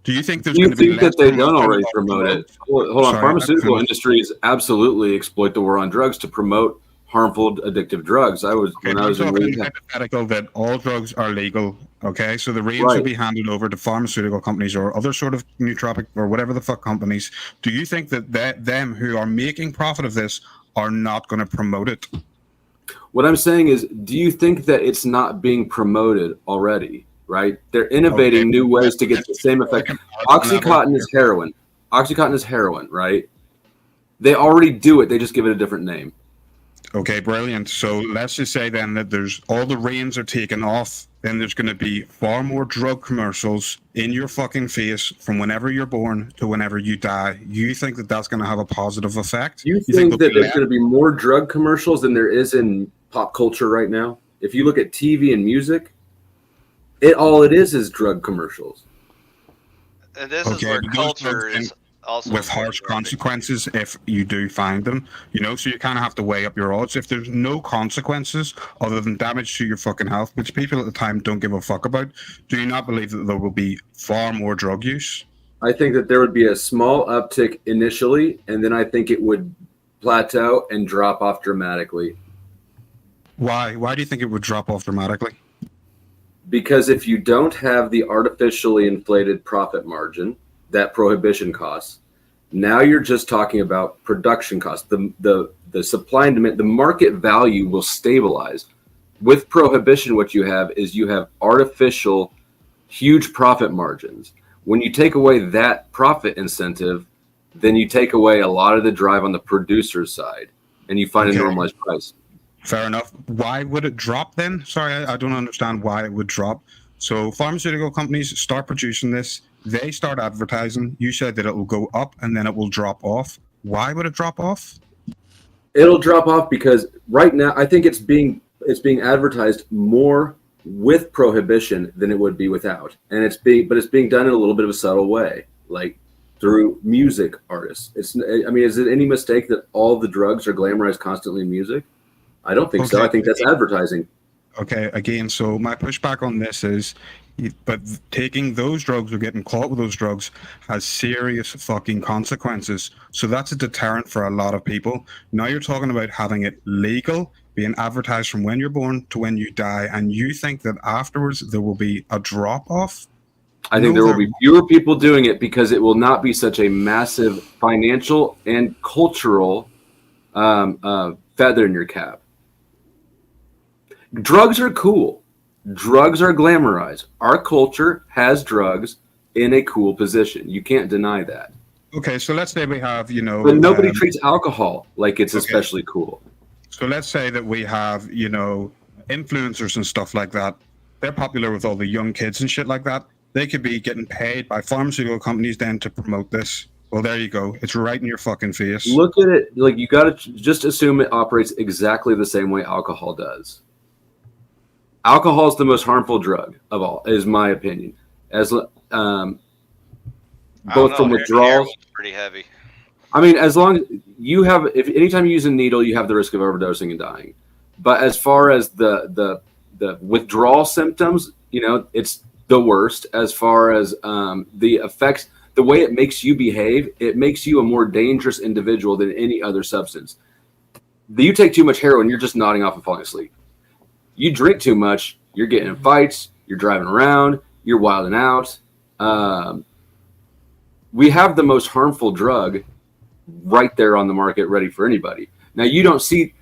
Do you think there's going to be? Do you think that they don't already promote it? Hold on, pharmaceutical industries absolutely exploit the war on drugs to promote harmful addictive drugs. When I was in hypothetical that all drugs are legal Okay, so the reins Right. will be handed over to pharmaceutical companies or other sort of nootropic or whatever the fuck companies. Do you think that them who are making profit of this are not going to promote it? What I'm saying is, do you think that it's not being promoted already? Right? They're innovating Okay. new ways to get the same effect. OxyContin is heroin. OxyContin is heroin, right? They already do it. They just give it a different name. Okay, brilliant. So let's just say then that there's all the reins are taken off. Then there's going to be far more drug commercials in your fucking face from whenever you're born to whenever you die. You think that that's going to have a positive effect? Do you think that there'll be there's going to be more drug commercials than there is in pop culture right now? If you look at TV and music, all it is drug commercials. And this is Okay, where but those culture drugs is also with harsh important. consequences if you do find them, so you kind of have to weigh up your odds. If there's no consequences other than damage to your fucking health, which people at the time don't give a fuck about, do you not believe that there will be far more drug use? I think that there would be a small uptick initially, and then I think it would plateau and drop off dramatically. Why do you think it would drop off dramatically? Because if you don't have the artificially inflated profit margin that prohibition costs, now you're just talking about production costs. The supply and demand, the market value will stabilize. With prohibition, what you have is artificial huge profit margins. When you take away that profit incentive, then you take away a lot of the drive on the producer's side, and you find a normalized price. Fair enough. Why would it drop then? Sorry, I don't understand why it would drop. So pharmaceutical companies start producing this. They start advertising. You said that it will go up and then it will drop off. Why would it drop off? It'll drop off because right now I think it's being advertised more with prohibition than it would be without, and it's being done in a little bit of a subtle way, like through music artists. Is it any mistake that all the drugs are glamorized constantly in music? I don't think so. Okay. I think that's advertising. Okay, again, so my pushback on this is, but taking those drugs or getting caught with those drugs has serious fucking consequences. So that's a deterrent for a lot of people. Now you're talking about having it legal, being advertised from when you're born to when you die, and you think that afterwards there will be a drop off? I think there will be fewer people doing it because it will not be such a massive financial and cultural feather in your cap. Drugs are cool. Drugs are glamorized. Our culture has drugs in a cool position. You can't deny that. Okay, so let's say we have, But nobody treats alcohol like it's especially cool. So let's say that we have, influencers and stuff like that. They're popular with all the young kids and shit like that. They could be getting paid by pharmaceutical companies then to promote this. Well, there you go. It's right in your fucking face. Look at it. Like, you got to just assume it operates exactly the same way alcohol does. Alcohol is the most harmful drug of all, is my opinion. As both from withdrawals. Heroin's pretty heavy. I mean, as long as you have, if anytime you use a needle, you have the risk of overdosing and dying. But as far as the withdrawal symptoms, it's the worst. As far as the effects, the way it makes you behave, it makes you a more dangerous individual than any other substance. You take too much heroin, you're just nodding off and falling asleep. You drink too much, you're getting in fights, you're driving around, you're wilding out. We have the most harmful drug right there on the market, ready for anybody. Now you don't see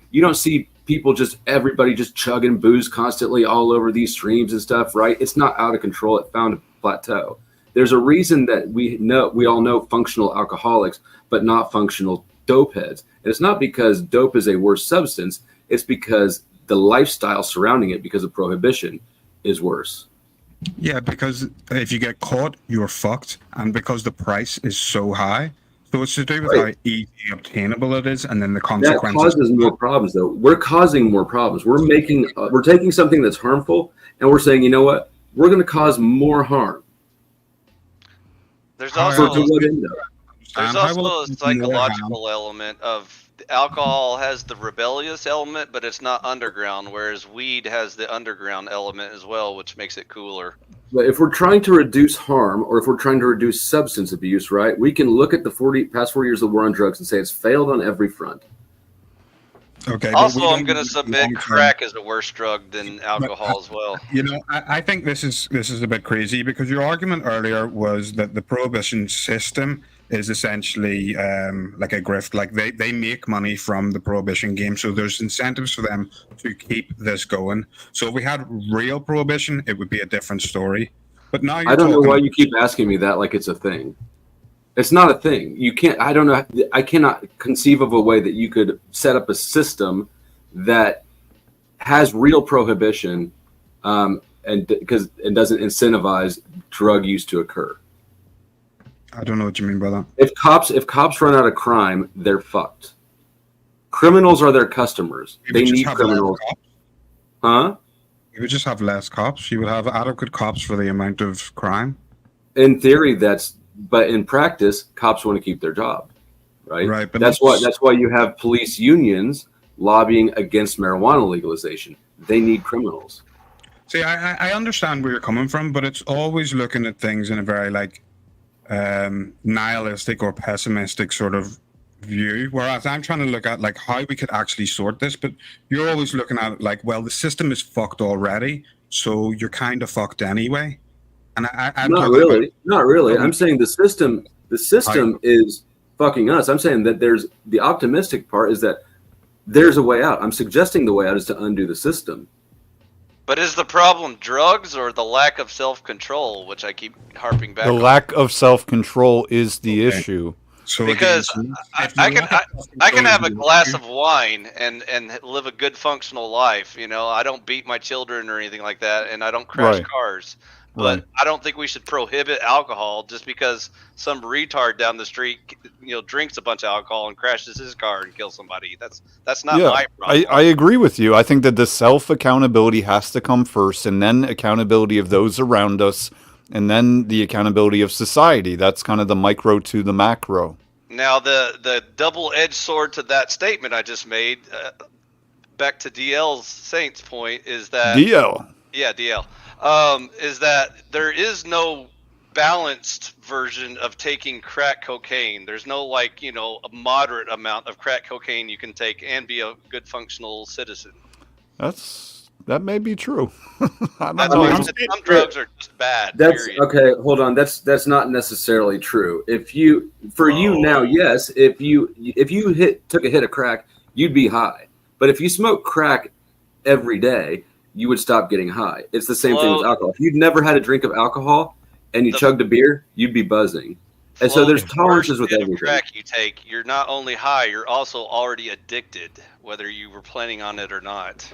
people everybody just chugging booze constantly all over these streams and stuff, right? It's not out of control. It found a plateau. There's a reason that we all know functional alcoholics, but not functional dope heads. And it's not because dope is a worse substance. It's because the lifestyle surrounding it, because of prohibition, is worse. Yeah, because if you get caught, you're fucked. And because the price is so high, so it's to do with how easy obtainable it is, and then the consequences. That causes more problems, though. We're causing more problems. We're taking something that's harmful, and we're saying, you know what? We're going to cause more harm. There's also a a psychological element of alcohol has the rebellious element, but it's not underground, whereas weed has the underground element as well, which makes it cooler. But if we're trying to reduce harm, or if we're trying to reduce substance abuse, right, we can look at the past 40 years of the war on drugs and say it's failed on every front. Okay. but Also, we I'm don't going to need submit long-term- crack is a worse drug than alcohol as well. You know, I think this is a bit crazy because your argument earlier was that the prohibition system is essentially like a grift. Like they make money from the prohibition game, so there's incentives for them to keep this going. So if we had real prohibition, it would be a different story. But now you're I don't know talking. why you keep asking me that like it's a thing. It's not a thing. You can't. I don't know. I cannot conceive of a way that you could set up a system that has real prohibition, and because it doesn't incentivize drug use to occur. I don't know what you mean by that. If cops run out of crime, they're fucked. Criminals are their customers. You They would just need have less criminals, cops. huh? You would just have less cops. You would have adequate cops for the amount of crime. In theory, but in practice, cops want to keep their job, right? Right, but that's why you have police unions lobbying against marijuana legalization. They need criminals. See, I understand where you're coming from, but it's always looking at things in a very like nihilistic or pessimistic sort of view. Whereas I'm trying to look at like how we could actually sort this, but you're always looking at it like, well, the system is fucked already, so you're kind of fucked anyway. And I'm Not talking really. about- Not really. I'm saying the system is fucking us. I'm saying that there's the optimistic part is that there's a way out. I'm suggesting the way out is to undo the system. But is the problem drugs or the lack of self-control, which I keep harping back The on? lack of self-control is the Okay. issue. So Because again, if I you can lack of I can self-control, have a you- glass of wine and live a good functional life. You know, I don't beat my children or anything like that, and I don't crash Right. cars. But Right. I don't think we should prohibit alcohol just because some retard down the street, drinks a bunch of alcohol and crashes his car and kills somebody. That's not my problem. I agree with you. I think that the self accountability has to come first, and then accountability of those around us, and then the accountability of society. That's kind of the micro to the macro. Now, the double-edged sword to that statement I just made, back to DL's Saints point, is that DL. yeah, DL, is that there is no balanced version of taking crack cocaine. There's no a moderate amount of crack cocaine you can take and be a good functional citizen. That may be true. I don't That's know. why I I'm said some drugs are just bad. That's period. okay. Hold on. That's not necessarily true. You now, yes. If you took a hit of crack, you'd be high. But if you smoke crack every day, you would stop getting high. It's the same thing with alcohol. If you'd never had a drink of alcohol and you chugged a beer, you'd be buzzing. And so there's tolerances with First hit of everything. crack you take, you're not only high, you're also already addicted, whether you were planning on it or not.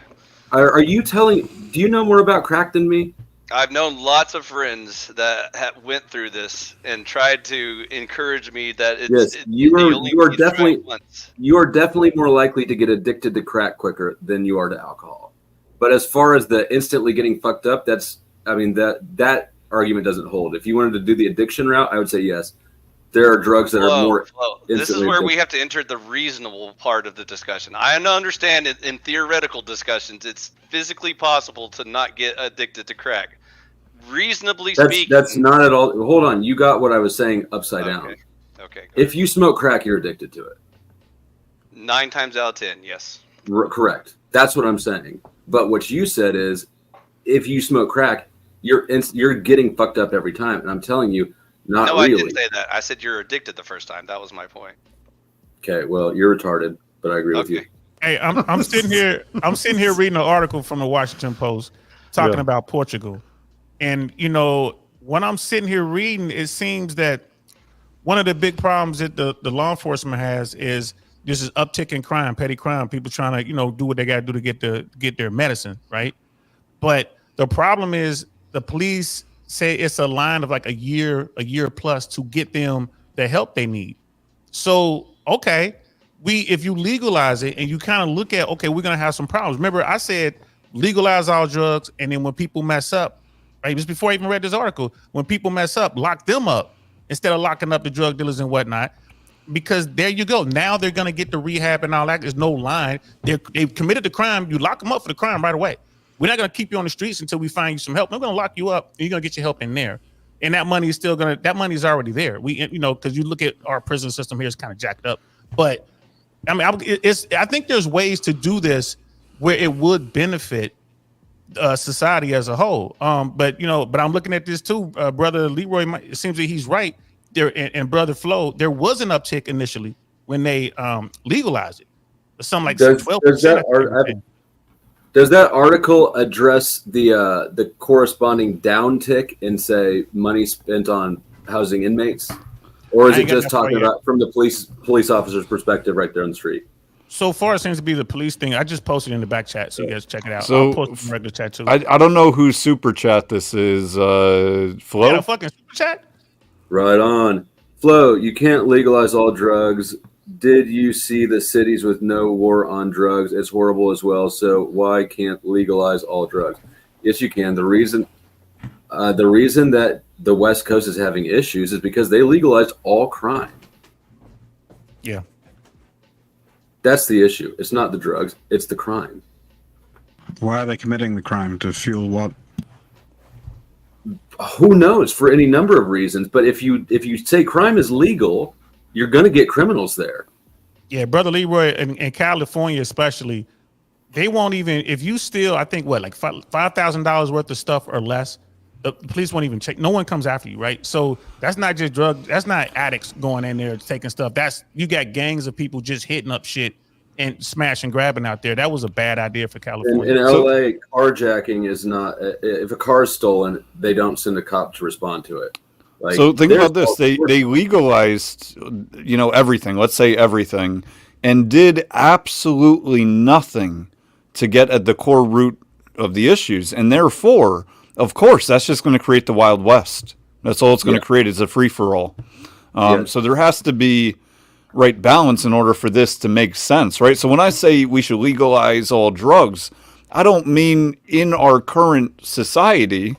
Are you telling? Do you know more about crack than me? I've known lots of friends that went through this and tried to encourage me that it's Yes, you are definitely more likely to get addicted to crack quicker than you are to alcohol. But as far as the instantly getting fucked up, that argument doesn't hold. If you wanted to do the addiction route, I would say yes. There are drugs that are more. This is instantly where we addictive. have to enter the reasonable part of the discussion. I understand it in theoretical discussions, it's physically possible to not get addicted to crack. Reasonably speaking, That's not at all. Hold on, you got what I was saying upside down. Okay. If you smoke crack, you're addicted to it. 9 times out of 10, yes. Correct. That's what I'm saying. But what you said is, if you smoke crack, you're getting fucked up every time. And I'm telling you, not No, really. I didn't say that. I said you're addicted the first time. That was my point. Okay, well, you're retarded, but I agree with you. Hey, I'm sitting here. I'm sitting here reading an article from the Washington Post talking about Portugal, and when I'm sitting here reading, it seems that one of the big problems that the law enforcement has is this is uptick in crime, petty crime. People trying to do what they got to do to get their medicine, right? But the problem is the police say it's a line of like a year plus to get them the help they need. So okay. If you legalize it and you kind of look at, okay, we're going to have some problems. Remember, I said legalize all drugs, and then when people mess up, right, just before I even read this article, when people mess up, lock them up instead of locking up the drug dealers and whatnot, because there you go. Now they're going to get the rehab and all that. There's no line. They've committed the crime. You lock them up for the crime right away. We're not going to keep you on the streets until we find you some help. We're going to lock you up, and you're going to get your help in there. And that money is that money is already there. Because you look at our prison system here, it's kind of jacked up. But I mean, I think there's ways to do this where it would benefit society as a whole. But I'm looking at this too, brother Leroy. It seems that he's right there, and brother Flo. There was an uptick initially when they legalized it. Something like 12%. Does that article address the corresponding downtick and say money spent on housing inmates, or is it just talking about from the police officer's perspective right there on the street? So far, it seems to be the police thing. I just posted in the back chat, so you guys check it out. So, I'll post it in the regular chat too. I don't know whose super chat this is. Flo? Yeah, fucking super chat. Right on. Flo, you can't legalize all drugs. Did you see the cities with no war on drugs? It's horrible as well. So why can't legalize all drugs? Yes, you can. The reason that the West Coast is having issues is because they legalized all crime. Yeah. That's the issue. It's not the drugs. It's the crime. Why are they committing the crime? To fuel what? Who knows? For any number of reasons. But if you say crime is legal, you're going to get criminals there. Yeah, brother Leroy, in California especially, they won't even, if you steal, I think like $5,000 worth of stuff or less, the police won't even check. No one comes after you, right? So that's not just drugs. That's not addicts going in there taking stuff. You got gangs of people just hitting up shit and smashing, grabbing out there. That was a bad idea for California. In LA, carjacking is not. If a car is stolen, they don't send a cop to respond to it. So think about this: they legalized, everything. Let's say everything, and did absolutely nothing to get at the core root of the issues, and therefore, of course, that's just going to create the Wild West. That's all it's going to create is a free for all. So there has to be right balance in order for this to make sense, right? So when I say we should legalize all drugs, I don't mean in our current society.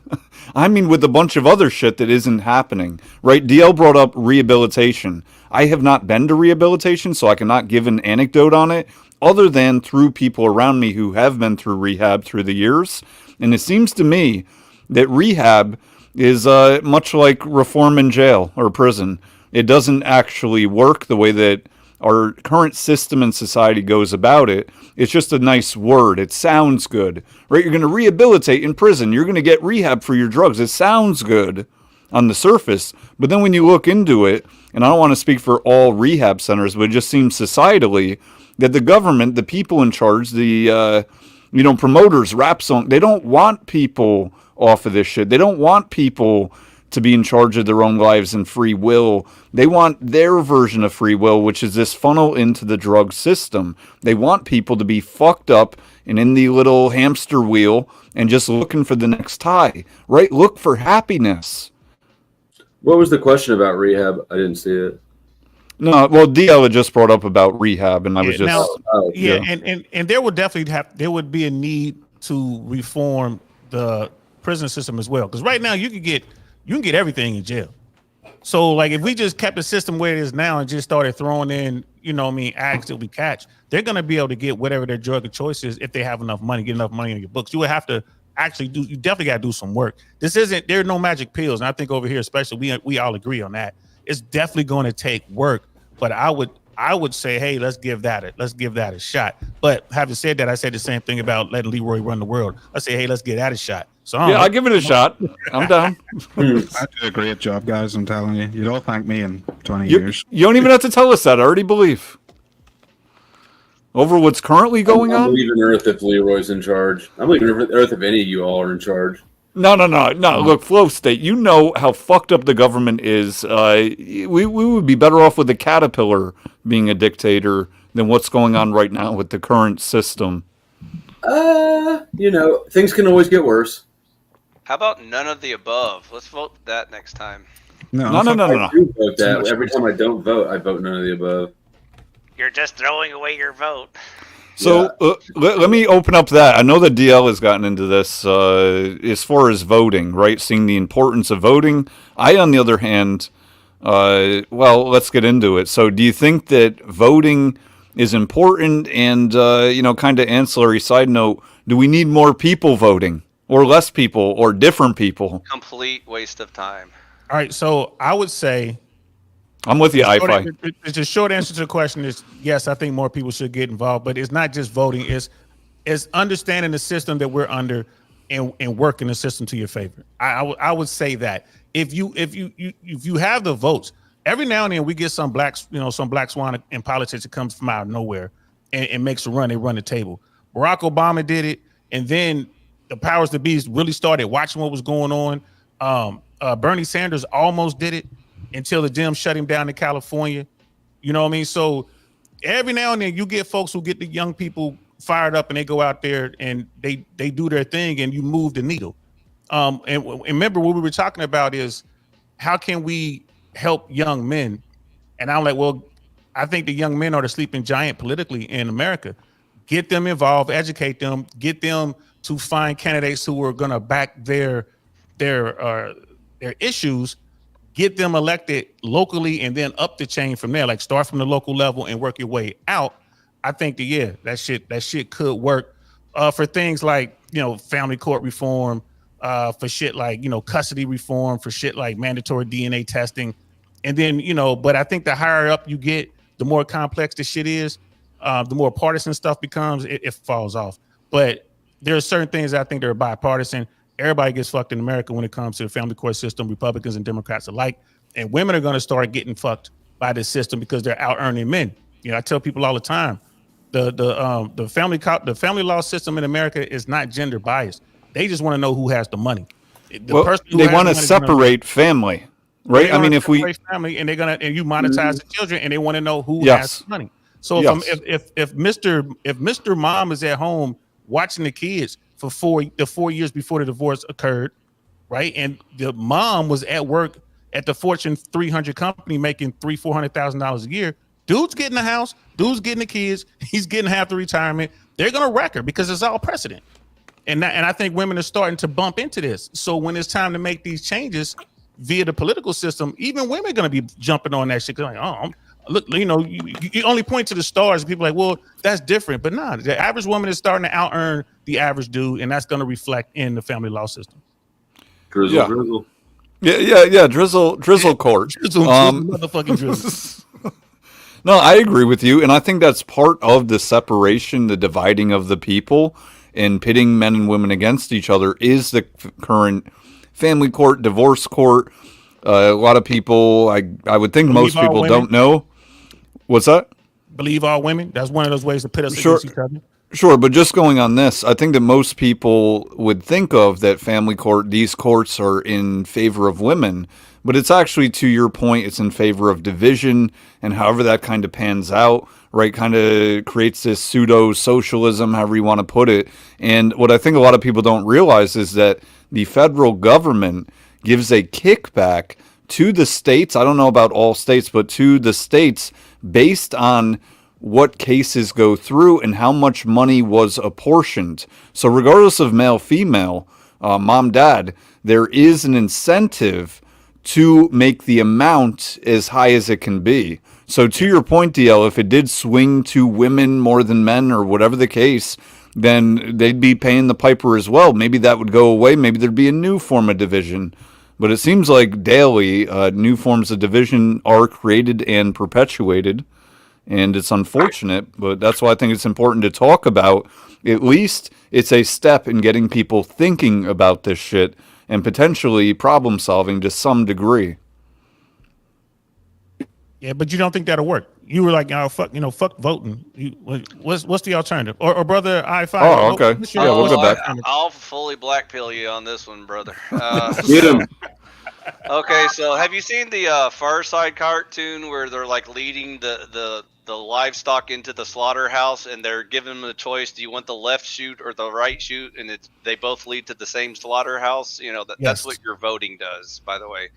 I mean with a bunch of other shit that isn't happening, right? DL brought up rehabilitation. I have not been to rehabilitation, so I cannot give an anecdote on it other than through people around me who have been through rehab through the years. And it seems to me that rehab is much like reform in jail or prison. It doesn't actually work the way that our current system and society goes about it. It's just a nice word. It sounds good, right? You're going to rehabilitate in prison. You're going to get rehab for your drugs. It sounds good on the surface, but then when you look into it, and I don't want to speak for all rehab centers, but it just seems societally that the government, the people in charge, the promoters, rap song, they don't want people off of this shit. They don't want people to be in charge of their own lives and free will. They want their version of free will, which is this funnel into the drug system. They want people to be fucked up and in the little hamster wheel and just looking for the next high, right? Look for happiness. What was the question about rehab? I didn't see it. No, well, DL had just brought up about rehab, and I was just and there would definitely be a need to reform the prison system as well, because right now you can get everything in jail. So like if we just kept the system where it is now and just started throwing in, addicts that we catch, they're gonna be able to get whatever their drug of choice is if they have enough money, get enough money in your books. You would have to you definitely gotta do some work. There are no magic pills, and I think over here especially we all agree on that. It's definitely going to take work, but I would say, hey, let's give that a shot. But having said that, I said the same thing about letting Leroy run the world. I say, hey, let's get that a shot. So I'll give it a shot. I'm down. I did a great job, guys. I'm telling you. You'd all thank me in 20 years. You don't even have to tell us that. I already believe. Over what's currently going on? I'm leaving Earth if Leroy's in charge. I'm leaving Earth if any of you all are in charge. No. Look, Flow State, you know how fucked up the government is. We would be better off with the caterpillar being a dictator than what's going on right now with the current system. Things can always get worse. How about none of the above? Let's vote that next time. No. I do vote that. Every time I don't vote, I vote none of the above. You're just throwing away your vote. So let me open up that. I know that DL has gotten into this as far as voting, right? Seeing the importance of voting. I, on the other hand, let's get into it. So do you think that voting is important? And, kind of ancillary side note, do we need more people voting or less people or different people? Complete waste of time. All right. So I would say, I'm with you, Short- Ifi. It's a short answer to the question is yes, I think more people should get involved, but it's not just voting, it's understanding the system that we're under and working the system to your favor. I would say that if you have the votes, every now and then we get some some black swan in politics that comes from out of nowhere and makes a run. They run the table. Barack Obama did it, and then the powers that be really started watching what was going on. Bernie Sanders almost did it until the Dems shut him down in California. You know what I mean? So every now and then you get folks who get the young people fired up and they go out there and they do their thing and you move the needle. And remember what we were talking about is how can we help young men? And I'm like, well, I think the young men are the sleeping giant politically in America. Get them involved, educate them, get them to find candidates who are going to back their issues, get them elected locally, and then up the chain from there. Like start from the local level and work your way out. I think that shit could work for things like family court reform, for shit like custody reform, for shit like mandatory DNA testing, and then But I think the higher up you get, the more complex the shit is, the more partisan stuff becomes. It falls off. But there are certain things that I think that are bipartisan. Everybody gets fucked in America when it comes to the family court system, Republicans and Democrats alike. And women are going to start getting fucked by this system because they're out earning men. I tell people all the time, the family law system in America is not gender biased. They just want to know who has the money. They want to separate family, right? I mean, if we family and you monetize the children and they want to know who has the money. So if Mr. Mom is at home watching the kids for 4 years before the divorce occurred, right? And the mom was at work at the Fortune 300 company making $400,000 a year. Dude's getting the house, dude's getting the kids, he's getting half the retirement. They're gonna wreck her because it's all precedent. And I think women are starting to bump into this. So when it's time to make these changes via the political system, even women are gonna be jumping on that shit. Like, look, you only point to the stars and people are like, well, that's different. But nah, the average woman is starting to out earn the average dude, and that's gonna reflect in the family law system. Drizzle. Yeah, drizzle court. Motherfucking drizzle. No, I agree with you, and I think that's part of the separation, the dividing of the people, and pitting men and women against each other is the current family court, divorce court. A lot of people, I would think most people don't know. What's that? Believe all women. That's one of those ways to pit us against each other. Sure, but just going on this, I think that most people would think of that family court, these courts are in favor of women, but it's actually, to your point, it's in favor of division, and however that kind of pans out, right, kind of creates this pseudo-socialism, however you want to put it. And what I think a lot of people don't realize is that the federal government gives a kickback to the states, I don't know about all states, but to the states based on what cases go through and how much money was apportioned. So regardless of male, female, mom, dad, there is an incentive to make the amount as high as it can be. So to your point, DL, if it did swing to women more than men or whatever the case, then they'd be paying the piper as well. Maybe that would go away. Maybe there'd be a new form of division. But it seems like daily new forms of division are created and perpetuated. And it's unfortunate, but that's why I think it's important to talk about. At least it's a step in getting people thinking about this shit and potentially problem solving to some degree. Yeah, but you don't think that'll work. You were like, fuck voting. What's the alternative? Or brother, I5. Oh, okay. Yeah, we'll go back. I'll fully black pill you on this one, brother. Get him. Okay, so have you seen the Far Side cartoon where they're like leading the livestock into the slaughterhouse and they're giving them the choice: do you want the left chute or the right chute? And they both lead to the same slaughterhouse. That's what your voting does, by the way.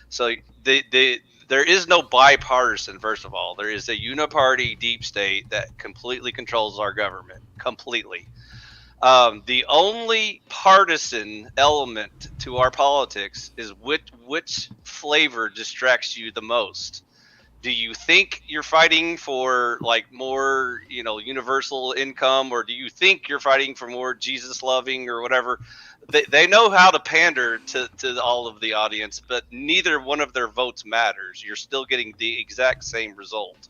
So there is no bipartisan. First of all, there is a uniparty deep state that completely controls our government. Completely. The only partisan element to our politics is which flavor distracts you the most. Do you think you're fighting for like more, universal income, or do you think you're fighting for more Jesus loving or whatever? they know how to pander to all of the audience, but neither one of their votes matters. You're still getting the exact same result.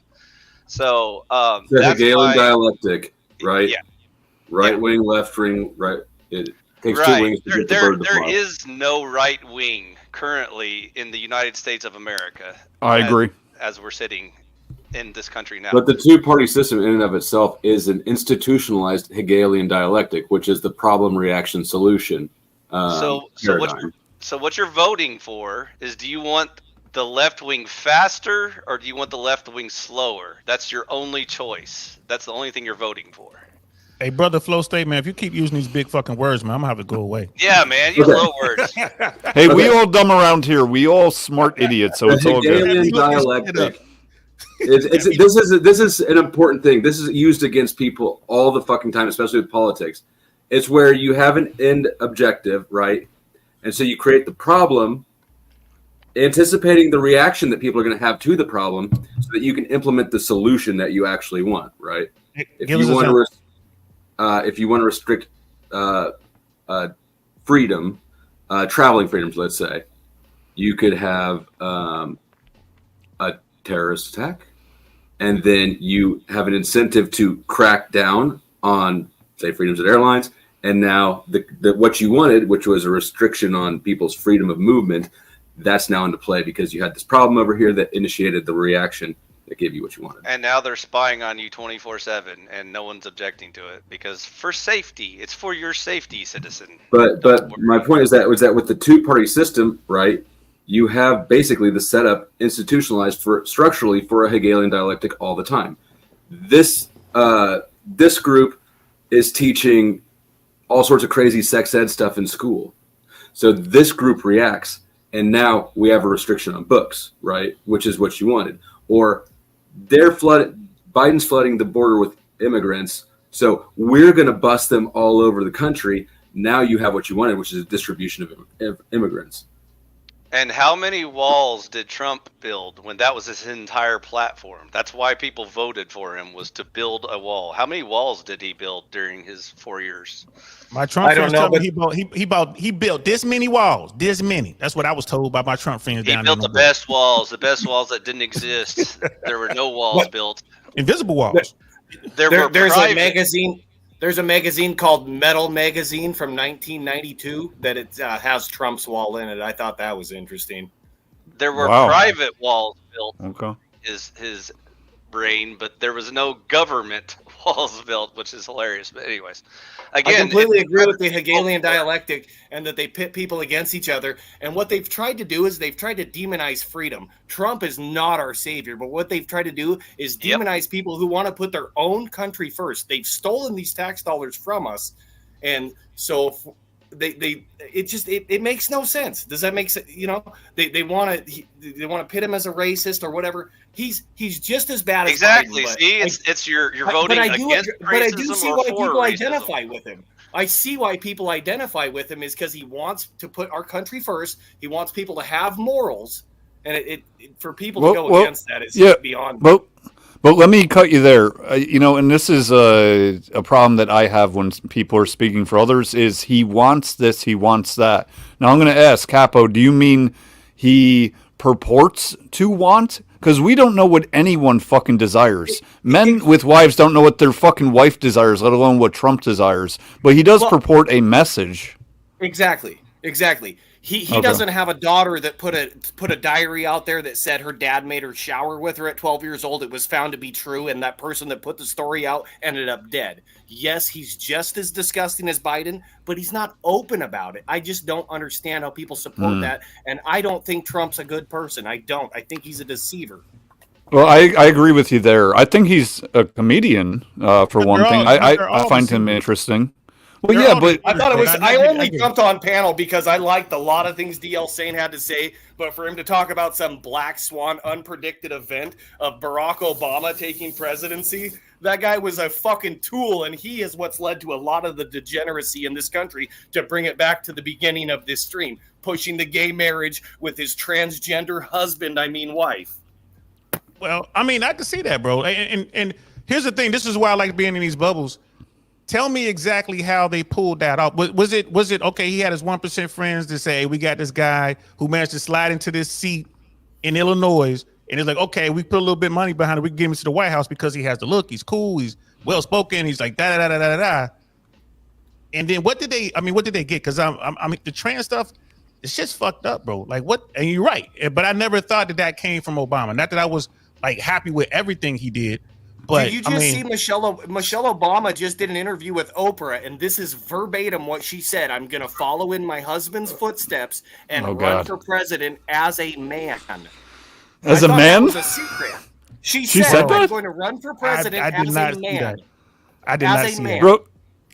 So The that's Hegelian why, dialectic, right? Yeah. Right wing, left wing, right. It takes two Right. wings to get the There bird to fly. is no right wing currently in the United States of America. I agree. As we're sitting in this country now. But the two-party system in and of itself is an institutionalized Hegelian dialectic, which is the problem, reaction, solution. So paradigm. what you're voting for is, do you want the left wing faster or do you want the left wing slower? That's your only choice. That's the only thing you're voting for. Hey, brother Flow State, man, if you keep using these big fucking words, man, I'm gonna have to go away. Yeah, man, use little words. Hey, we all dumb around here. We all smart idiots, so it's all good. Hegelian dialectic. This is an important thing. This is used against people all the fucking time, especially with politics. It's where you have an end objective, right? And so you create the problem, anticipating the reaction that people are going to have to the problem, so that you can implement the solution that you actually want, right? If you want to restrict freedom, traveling freedoms, let's say, you could have a terrorist attack, and then you have an incentive to crack down on, say, freedoms at airlines. And now what you wanted, which was a restriction on people's freedom of movement, that's now into play because you had this problem over here that initiated the reaction that gave you what you wanted. And now they're spying on you 24/7 and no one's objecting to it because for safety, it's for your safety, citizen. But my point is that with the two-party system, right, you have basically the setup institutionalized structurally for a Hegelian dialectic all the time. This group is teaching all sorts of crazy sex ed stuff in school. So this group reacts, and now we have a restriction on books, right, which is what you wanted. Or Biden's flooding the border with immigrants, so we're going to bust them all over the country. Now you have what you wanted, which is a distribution of immigrants. And how many walls did Trump build when that was his entire platform? That's why people voted for him, was to build a wall. How many walls did he build during his 4 years? My Trump friends told me he built this many walls, this many. That's what I was told by my Trump friends He down built there. the best walls that didn't exist. There were no walls built. Invisible walls. There's a magazine. There's a magazine called Metal Magazine from 1992 that it has Trump's wall in it. I thought that was interesting. There were private walls built. Okay. His brain, but there was no government walls built, which is hilarious. But anyways, again, I completely agree with the Hegelian dialectic and that they pit people against each other. And what they've tried to do is they've tried to demonize freedom. Trump is not our savior, but what they've tried to do is demonize people who want to put their own country first. They've stolen these tax dollars from us, and so it makes no sense. Does that make sense? You know, they want to pit him as a racist or whatever. He's just as bad as exactly. Biden, See, it's you're voting against racism, but I do see why people racism. identify with him. I see why people identify with him is because he wants to put our country first. He wants people to have morals, and it for people to go against that is beyond. But let me cut you there. And this is a problem that I have when people are speaking for others is he wants this, he wants that. Now I'm going to ask Capo, do you mean he purports to want? Because we don't know what anyone fucking desires. Men with wives don't know what their fucking wife desires, let alone what Trump desires. But he does purport a message. Exactly. He doesn't have a daughter that put a diary out there that said her dad made her shower with her at 12 years old. It was found to be true, and that person that put the story out ended up dead. Yes, he's just as disgusting as Biden, but he's not open about it. I just don't understand how people support that, and I don't think Trump's a good person. I don't. I think he's a deceiver. Well, I agree with you there. I think he's a comedian, for one thing. I find him interesting. Well, yeah, but I thought it was. I only jumped on panel because I liked a lot of things DL Sane had to say, but for him to talk about some black swan, unpredicted event of Barack Obama taking presidency, that guy was a fucking tool, and he is what's led to a lot of the degeneracy in this country. To bring it back to the beginning of this stream, pushing the gay marriage with his transgender husband, wife. Well, I can see that, bro. And here's the thing. This is why I like being in these bubbles. tell me exactly how they pulled that off. Was it okay? He had his 1% friends to say, hey, we got this guy who managed to slide into this seat in Illinois, and it's like, okay, we put a little bit of money behind it. We can get him to the White House because he has the look. He's cool. He's well spoken. He's like da da da da da da. And then what did they get? Because I mean, the trans stuff, it's just fucked up, bro. Like what? And you're right, but I never thought that came from Obama. Not that I was like happy with everything he did. But did you just see Michelle Obama just did an interview with Oprah, and this is verbatim what she said. I'm going to follow in my husband's footsteps and run for president as a man. As a man? That was a secret. She said said that? I'm going to run for president I did as not a see man. that. I did not see that. Bro,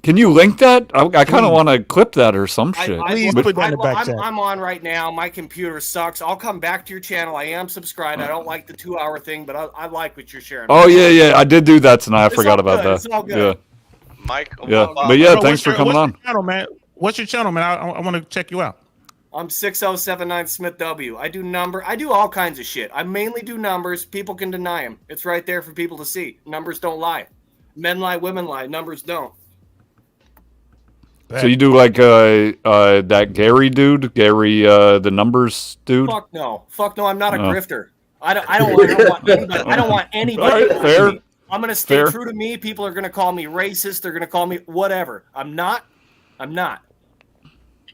can you link that? I kind of want to clip that or some shit. Please put that in the back chat. I'm on right now. My computer sucks. I'll come back to your channel. I am subscribed. I don't like the 2-hour thing, but I like what you're sharing. Oh yeah, I did do that tonight. I It's forgot all about good. that. It's all good. Yeah, Mike. yeah. Obama. But yeah, Bro, thanks for coming on. What's your channel, man? What's your channel, man? I want to check you out. I'm 6079 Smith W. I do all kinds of shit. I mainly do numbers. People can deny them. It's right there for people to see. Numbers don't lie. Men lie, women lie. Numbers don't. So you do like that Gary dude, the numbers dude? Fuck no. I'm not a grifter. I don't want anybody. I don't want anybody. All right, fair. I'm gonna stay Fair. true to me. People are gonna call me racist. They're gonna call me whatever. I'm not.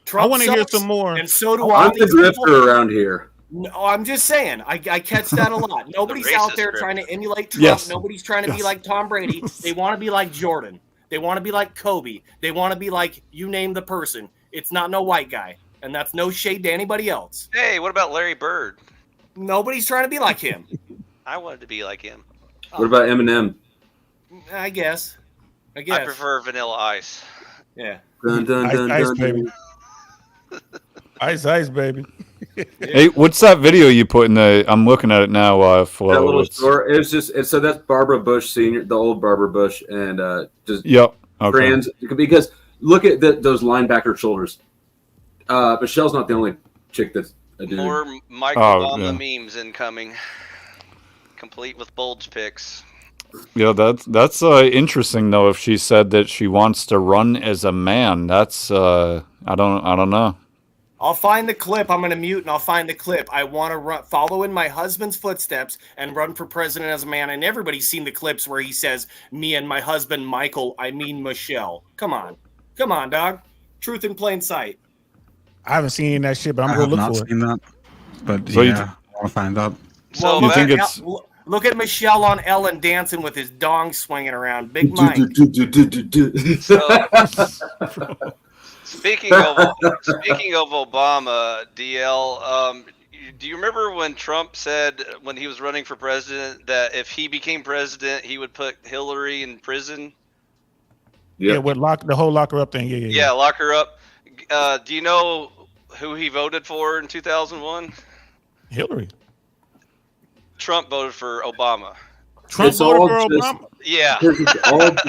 Trump I want to hear sucks, some more. And so do all I'm the these people. drifter around here. No, I'm just saying. I catch that a lot. Nobody's out racist there grip. trying to emulate Trump. Yes. Nobody's trying to be like Tom Brady. They want to be like Jordan. They want to be like Kobe. They want to be like you name the person. It's not no white guy, and that's no shade to anybody else. Hey, what about Larry Bird? Nobody's trying to be like him. I wanted to be like him. What about Eminem? I guess. I prefer Vanilla Ice. Yeah. Dun, dun, Ice, dun, ice, dun, baby. dun. Ice, baby. Hey, what's that video you put in the? I'm looking at it now. Flo. That little It's- store. It was just. So that's Barbara Bush Senior, the old Barbara Bush, and just Yep. Okay. trans. Because look at those linebacker shoulders. Michelle's not the only chick that's a dude. More Mike Oh, Obama yeah. memes incoming, complete with bulge pics. Yeah, that's interesting though. If she said that she wants to run as a man, that's I don't know. I'll find the clip. I'm going to mute and I'll find the clip. I want to follow in my husband's footsteps and run for president as a man. And everybody's seen the clips where he says, me and my husband, Michael, I mean Michelle. Come on, dog. Truth in plain sight. I haven't seen any of that shit, but I'm I going have to not look for it. seen that, but So you yeah, I want to find out. So You that- think it's- Look at Michelle on Ellen dancing with his dong swinging around. Big Mike. So, speaking of Obama, DL, do you remember when Trump said when he was running for president that if he became president, he would put Hillary in prison? Yeah, with the whole locker up thing. Yeah. Yeah, lock her up. Do you know who he voted for in 2001? Hillary. Trump voted for Obama. Trump It's voted all for just- Obama. Yeah,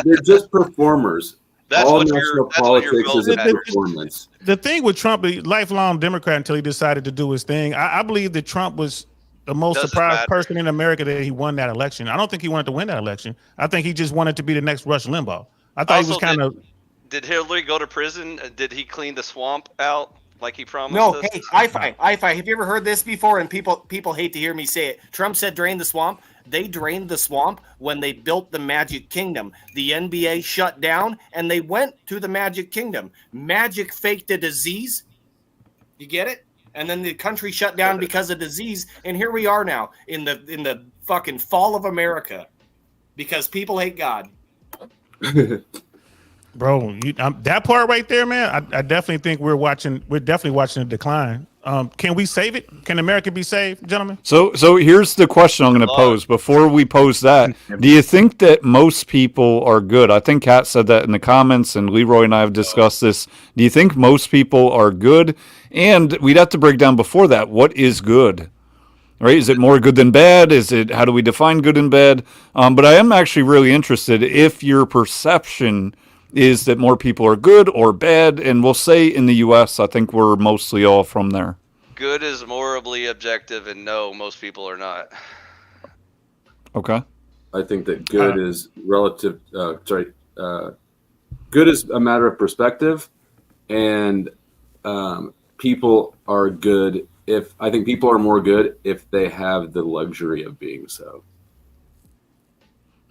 They're just performers. that's all what national your politics is a vote matters. performance. The thing with Trump, a lifelong Democrat until he decided to do his thing. I believe that Trump was the most Doesn't surprised matter. person in America that he won that election. I don't think he wanted to win that election. I think he just wanted to be the next Rush Limbaugh. I thought he was Also, kind of. Did Hillary go to prison? Did he clean the swamp out like he promised? No, us? hey, I-Fi. Have you ever heard this before? And people hate to hear me say it. Trump said drain the swamp. They drained the swamp when they built the Magic Kingdom. The NBA shut down, and they went to the Magic Kingdom. Magic faked a disease. You get it? And then the country shut down because of disease. And here we are now in the fucking fall of America because people hate God. Bro, that part right there, man. I definitely think we're definitely watching a decline. Can we save it? Can America be saved, gentlemen? So here's the question I'm going to pose. Before we pose that, do you think that most people are good? I think Kat said that in the comments, and Leroy and I have discussed this. Do you think most people are good? And we'd have to break down before that, what is good? Right? Is it more good than bad? How do we define good and bad? But I am actually really interested if your perception is that more people are good or bad. And we'll say in the U.S., I think we're mostly all from there. Good is morally objective, and no, most people are not. Okay. I think that good is relative. good is a matter of perspective, and people are good I think people are more good if they have the luxury of being so.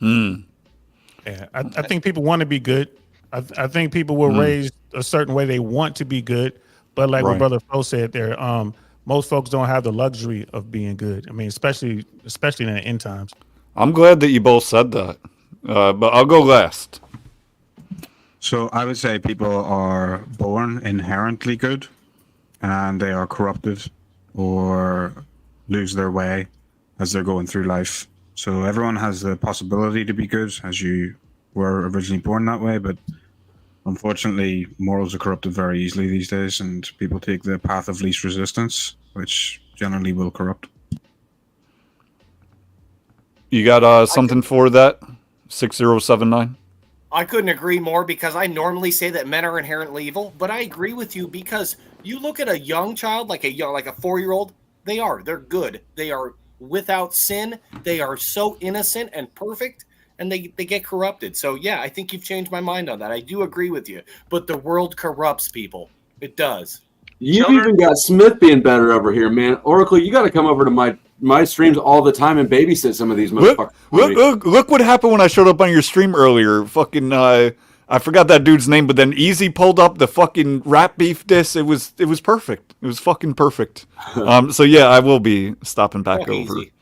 Yeah, I think people want to be good. I think people were raised a certain way. They want to be good, but like what Right. Brother Flo said there, most folks don't have the luxury of being good. I mean, especially in the end times. I'm glad that you both said that, but I'll go last. So I would say people are born inherently good, and they are corrupted or lose their way as they're going through life. So everyone has the possibility to be good, as you were originally born that way, but unfortunately, morals are corrupted very easily these days, and people take the path of least resistance, which generally will corrupt. You got something for that? 6079? I couldn't agree more, because I normally say that men are inherently evil, but I agree with you, because you look at a young child, like a 4-year-old, they're good. They are without sin. They are so innocent and perfect, and they get corrupted. So yeah, I think you've changed my mind on that. I do agree with you, but the world corrupts people. It does. You've even got Smith being better over here, man. Oracle, you got to come over to my streams all the time and babysit some of these motherfuckers. Look what happened when I showed up on your stream earlier. Fucking, I forgot that dude's name, but then Easy pulled up the fucking rat beef dish. It was perfect. It was fucking perfect. So yeah, I will be stopping back over. Easy.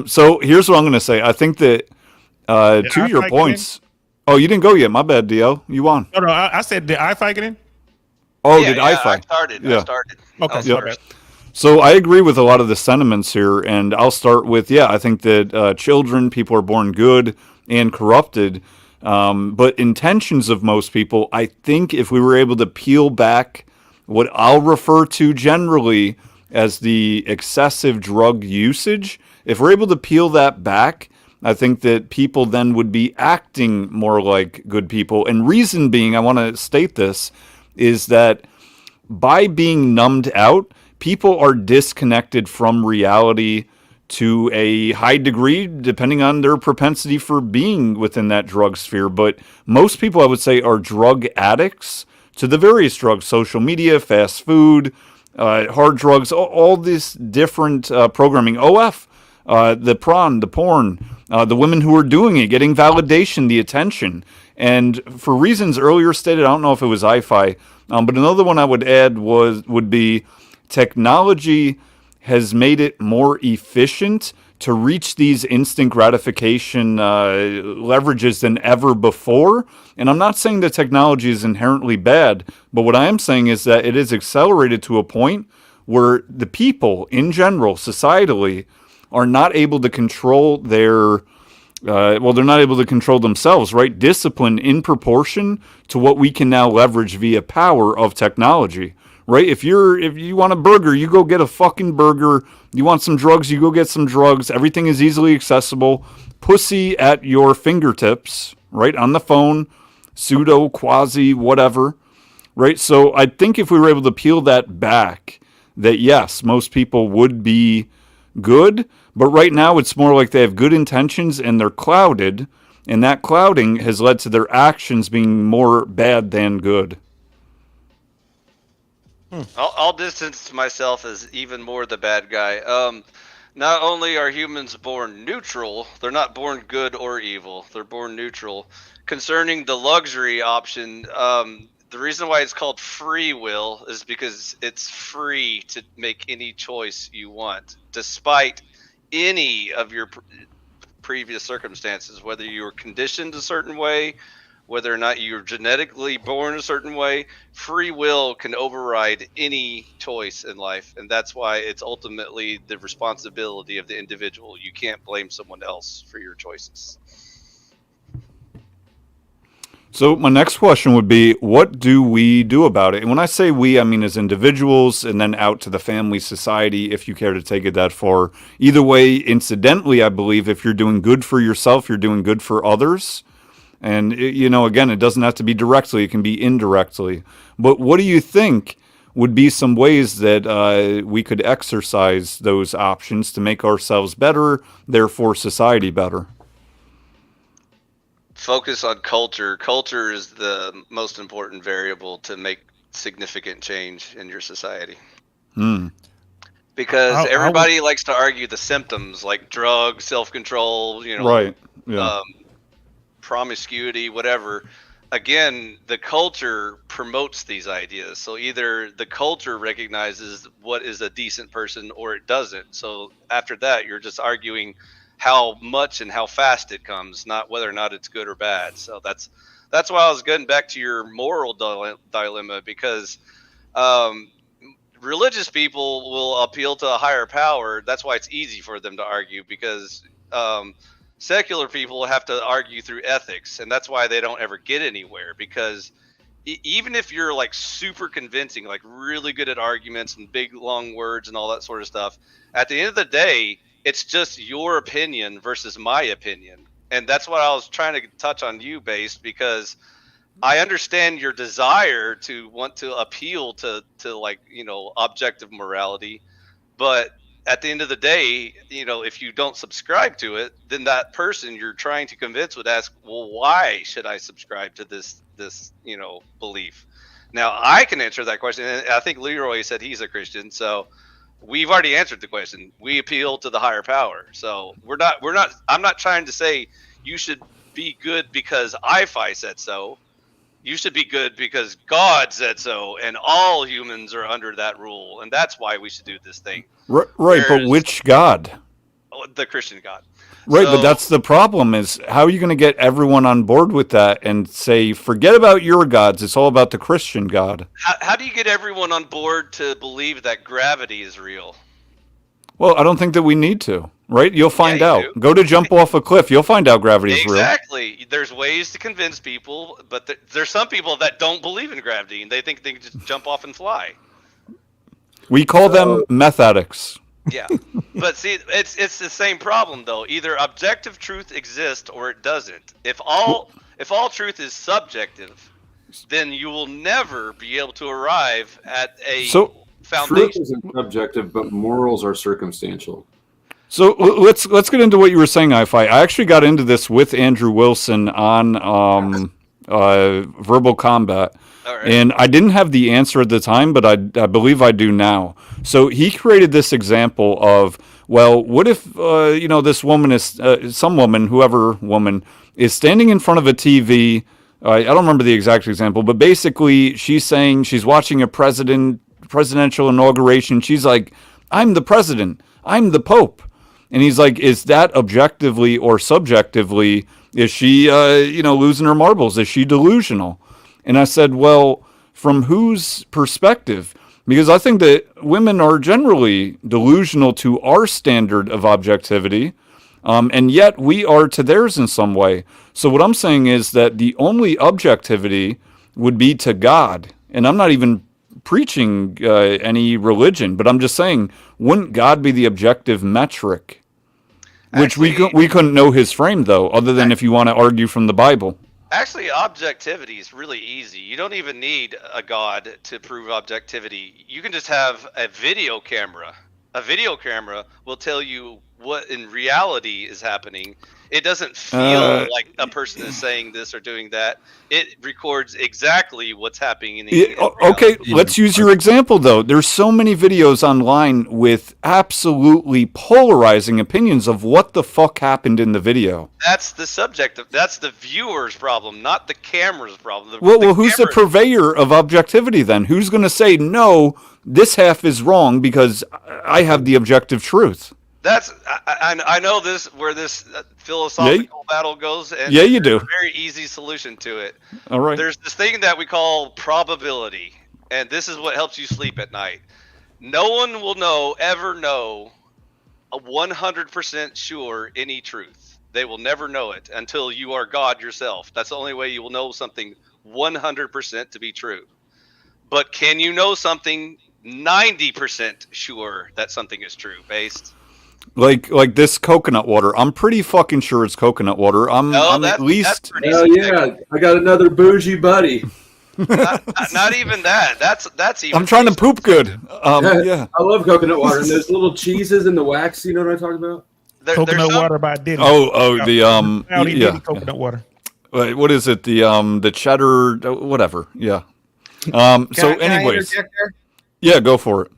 So here's what I'm going to say. I think that to your points. Oh, you didn't go yet. My bad, DL. You won. No, I said, did I get in? Oh, Yeah, did yeah, I fight? I started. Okay, I was yep. first. So I agree with a lot of the sentiments here, and I'll start with, I think that children, people are born good and corrupted, but intentions of most people, I think if we were able to peel back what I'll refer to generally as the excessive drug usage, if we're able to peel that back, I think that people then would be acting more like good people. And reason being, I want to state this, is that by being numbed out, people are disconnected from reality to a high degree, depending on their propensity for being within that drug sphere. But most people, I would say, are drug addicts to the various drugs, social media, fast food, hard drugs, all this different programming, OF, the prawn, the porn, the women who are doing it, getting validation, the attention. And for reasons earlier stated, I don't know if it was iFi, but another one I would add would be technology has made it more efficient to reach these instant gratification leverages than ever before. And I'm not saying that technology is inherently bad, but what I am saying is that it is accelerated to a point where the people in general, societally, are not able to control their they're not able to control themselves, right? Discipline in proportion to what we can now leverage via power of technology, right? If you want a burger, you go get a fucking burger. You want some drugs, you go get some drugs. Everything is easily accessible. Pussy at your fingertips, right? On the phone, pseudo, quasi, whatever, right? So I think if we were able to peel that back, that yes, most people would be good, but right now it's more like they have good intentions and they're clouded, and that clouding has led to their actions being more bad than good. I'll distance myself as even more the bad guy. Not only are humans born neutral, they're not born good or evil. They're born neutral. Concerning the luxury option, the reason why it's called free will is because it's free to make any choice you want, despite any of your previous circumstances, whether you were conditioned a certain way, whether or not you're genetically born a certain way. Free will can override any choice in life, and that's why it's ultimately the responsibility of the individual. You can't blame someone else for your choices. So my next question would be, what do we do about it? And when I say we, I mean as individuals and then out to the family, society, if you care to take it that far. Either way, incidentally, I believe if you're doing good for yourself, you're doing good for others. And, again, it doesn't have to be directly. It can be indirectly. But what do you think would be some ways that we could exercise those options to make ourselves better, therefore society better? focus on culture. Culture is the most important variable to make significant change in your society. Because everybody likes to argue the symptoms, like drugs, self-control, Right. Yeah. Promiscuity, whatever. Again, the culture promotes these ideas. So either the culture recognizes what is a decent person or it doesn't. So after that, you're just arguing how much and how fast it comes, not whether or not it's good or bad. So that's why I was getting back to your moral dilemma, because religious people will appeal to a higher power. That's why it's easy for them to argue, because secular people have to argue through ethics, and that's why they don't ever get anywhere. Because even if you're like super convincing, like really good at arguments and big long words and all that sort of stuff, at the end of the day, it's just your opinion versus my opinion. And that's what I was trying to touch on you, Based, because I understand your desire to want to appeal to like, objective morality, but at the end of the day, if you don't subscribe to it, then that person you're trying to convince would ask, well, why should I subscribe to this belief? Now, I can answer that question. And I think Leroy said he's a Christian, so we've already answered the question. We appeal to the higher power. So I'm not trying to say you should be good because IFI said so. You should be good because God said so, and all humans are under that rule, and that's why we should do this thing. Right, but which God? The Christian God. Right, but that's the problem, is how are you going to get everyone on board with that and say, forget about your gods, it's all about the Christian God? How do you get everyone on board to believe that gravity is real? Well, I don't think that we need to, right? You'll find out. Do. Go to jump off a cliff, you'll find out gravity is real. Exactly. There's ways to convince people, but there's some people that don't believe in gravity, and they think they can just jump off and fly. We call them meth addicts. Yeah, but see, it's the same problem though. Either objective truth exists or it doesn't. If all truth is subjective, then you will never be able to arrive at a foundation. Truth isn't subjective, but morals are circumstantial. So let's get into what you were saying, I actually got into this with Andrew Wilson on Verbal Combat. Right. And I didn't have the answer at the time, but I believe I do now. So he created this example of, well, what if this woman is some woman, whoever woman, is standing in front of a TV. I don't remember the exact example, but basically she's saying she's watching a presidential inauguration. She's like, I'm the president. I'm the Pope. And he's like, is that objectively or subjectively, is she, losing her marbles? Is she delusional? And I said, well, from whose perspective? Because I think that women are generally delusional to our standard of objectivity, and yet we are to theirs in some way. So what I'm saying is that the only objectivity would be to God. And I'm not even preaching any religion, but I'm just saying, wouldn't God be the objective metric? Which we couldn't know his frame, though, other than if you want to argue from the Bible. Actually, objectivity is really easy. You don't even need a god to prove objectivity. You can just have a video camera. A video camera will tell you what in reality is happening. It doesn't feel like a person is saying this or doing that. It records exactly what's happening in okay, let's use your example, though. There's so many videos online with absolutely polarizing opinions of what the fuck happened in the video. That's the subject. That's the viewer's problem, not the camera's problem. Well, who's the purveyor of objectivity, then? Who's going to say, no, this half is wrong because I have the objective truth? I know this where this philosophical battle goes, and you do. A very easy solution to it. All right. There's this thing that we call probability, and this is what helps you sleep at night. No one will ever know 100% sure any truth. They will never know it until you are God yourself. That's the only way you will know something 100% to be true. But can you know something 90% sure that something is true, Based? Like this coconut water. I'm pretty fucking sure it's coconut water. I'm at least. Oh yeah, I got another bougie buddy. not even that. That's even. I'm trying to poop good. Yeah. I love coconut water, and those little cheeses and the wax. You know what I'm talking about? Coconut water by Diddy. Oh, the Diddy coconut water. What is it? The cheddar, whatever. Yeah. So, Can I anyways, interject there? yeah, go for it.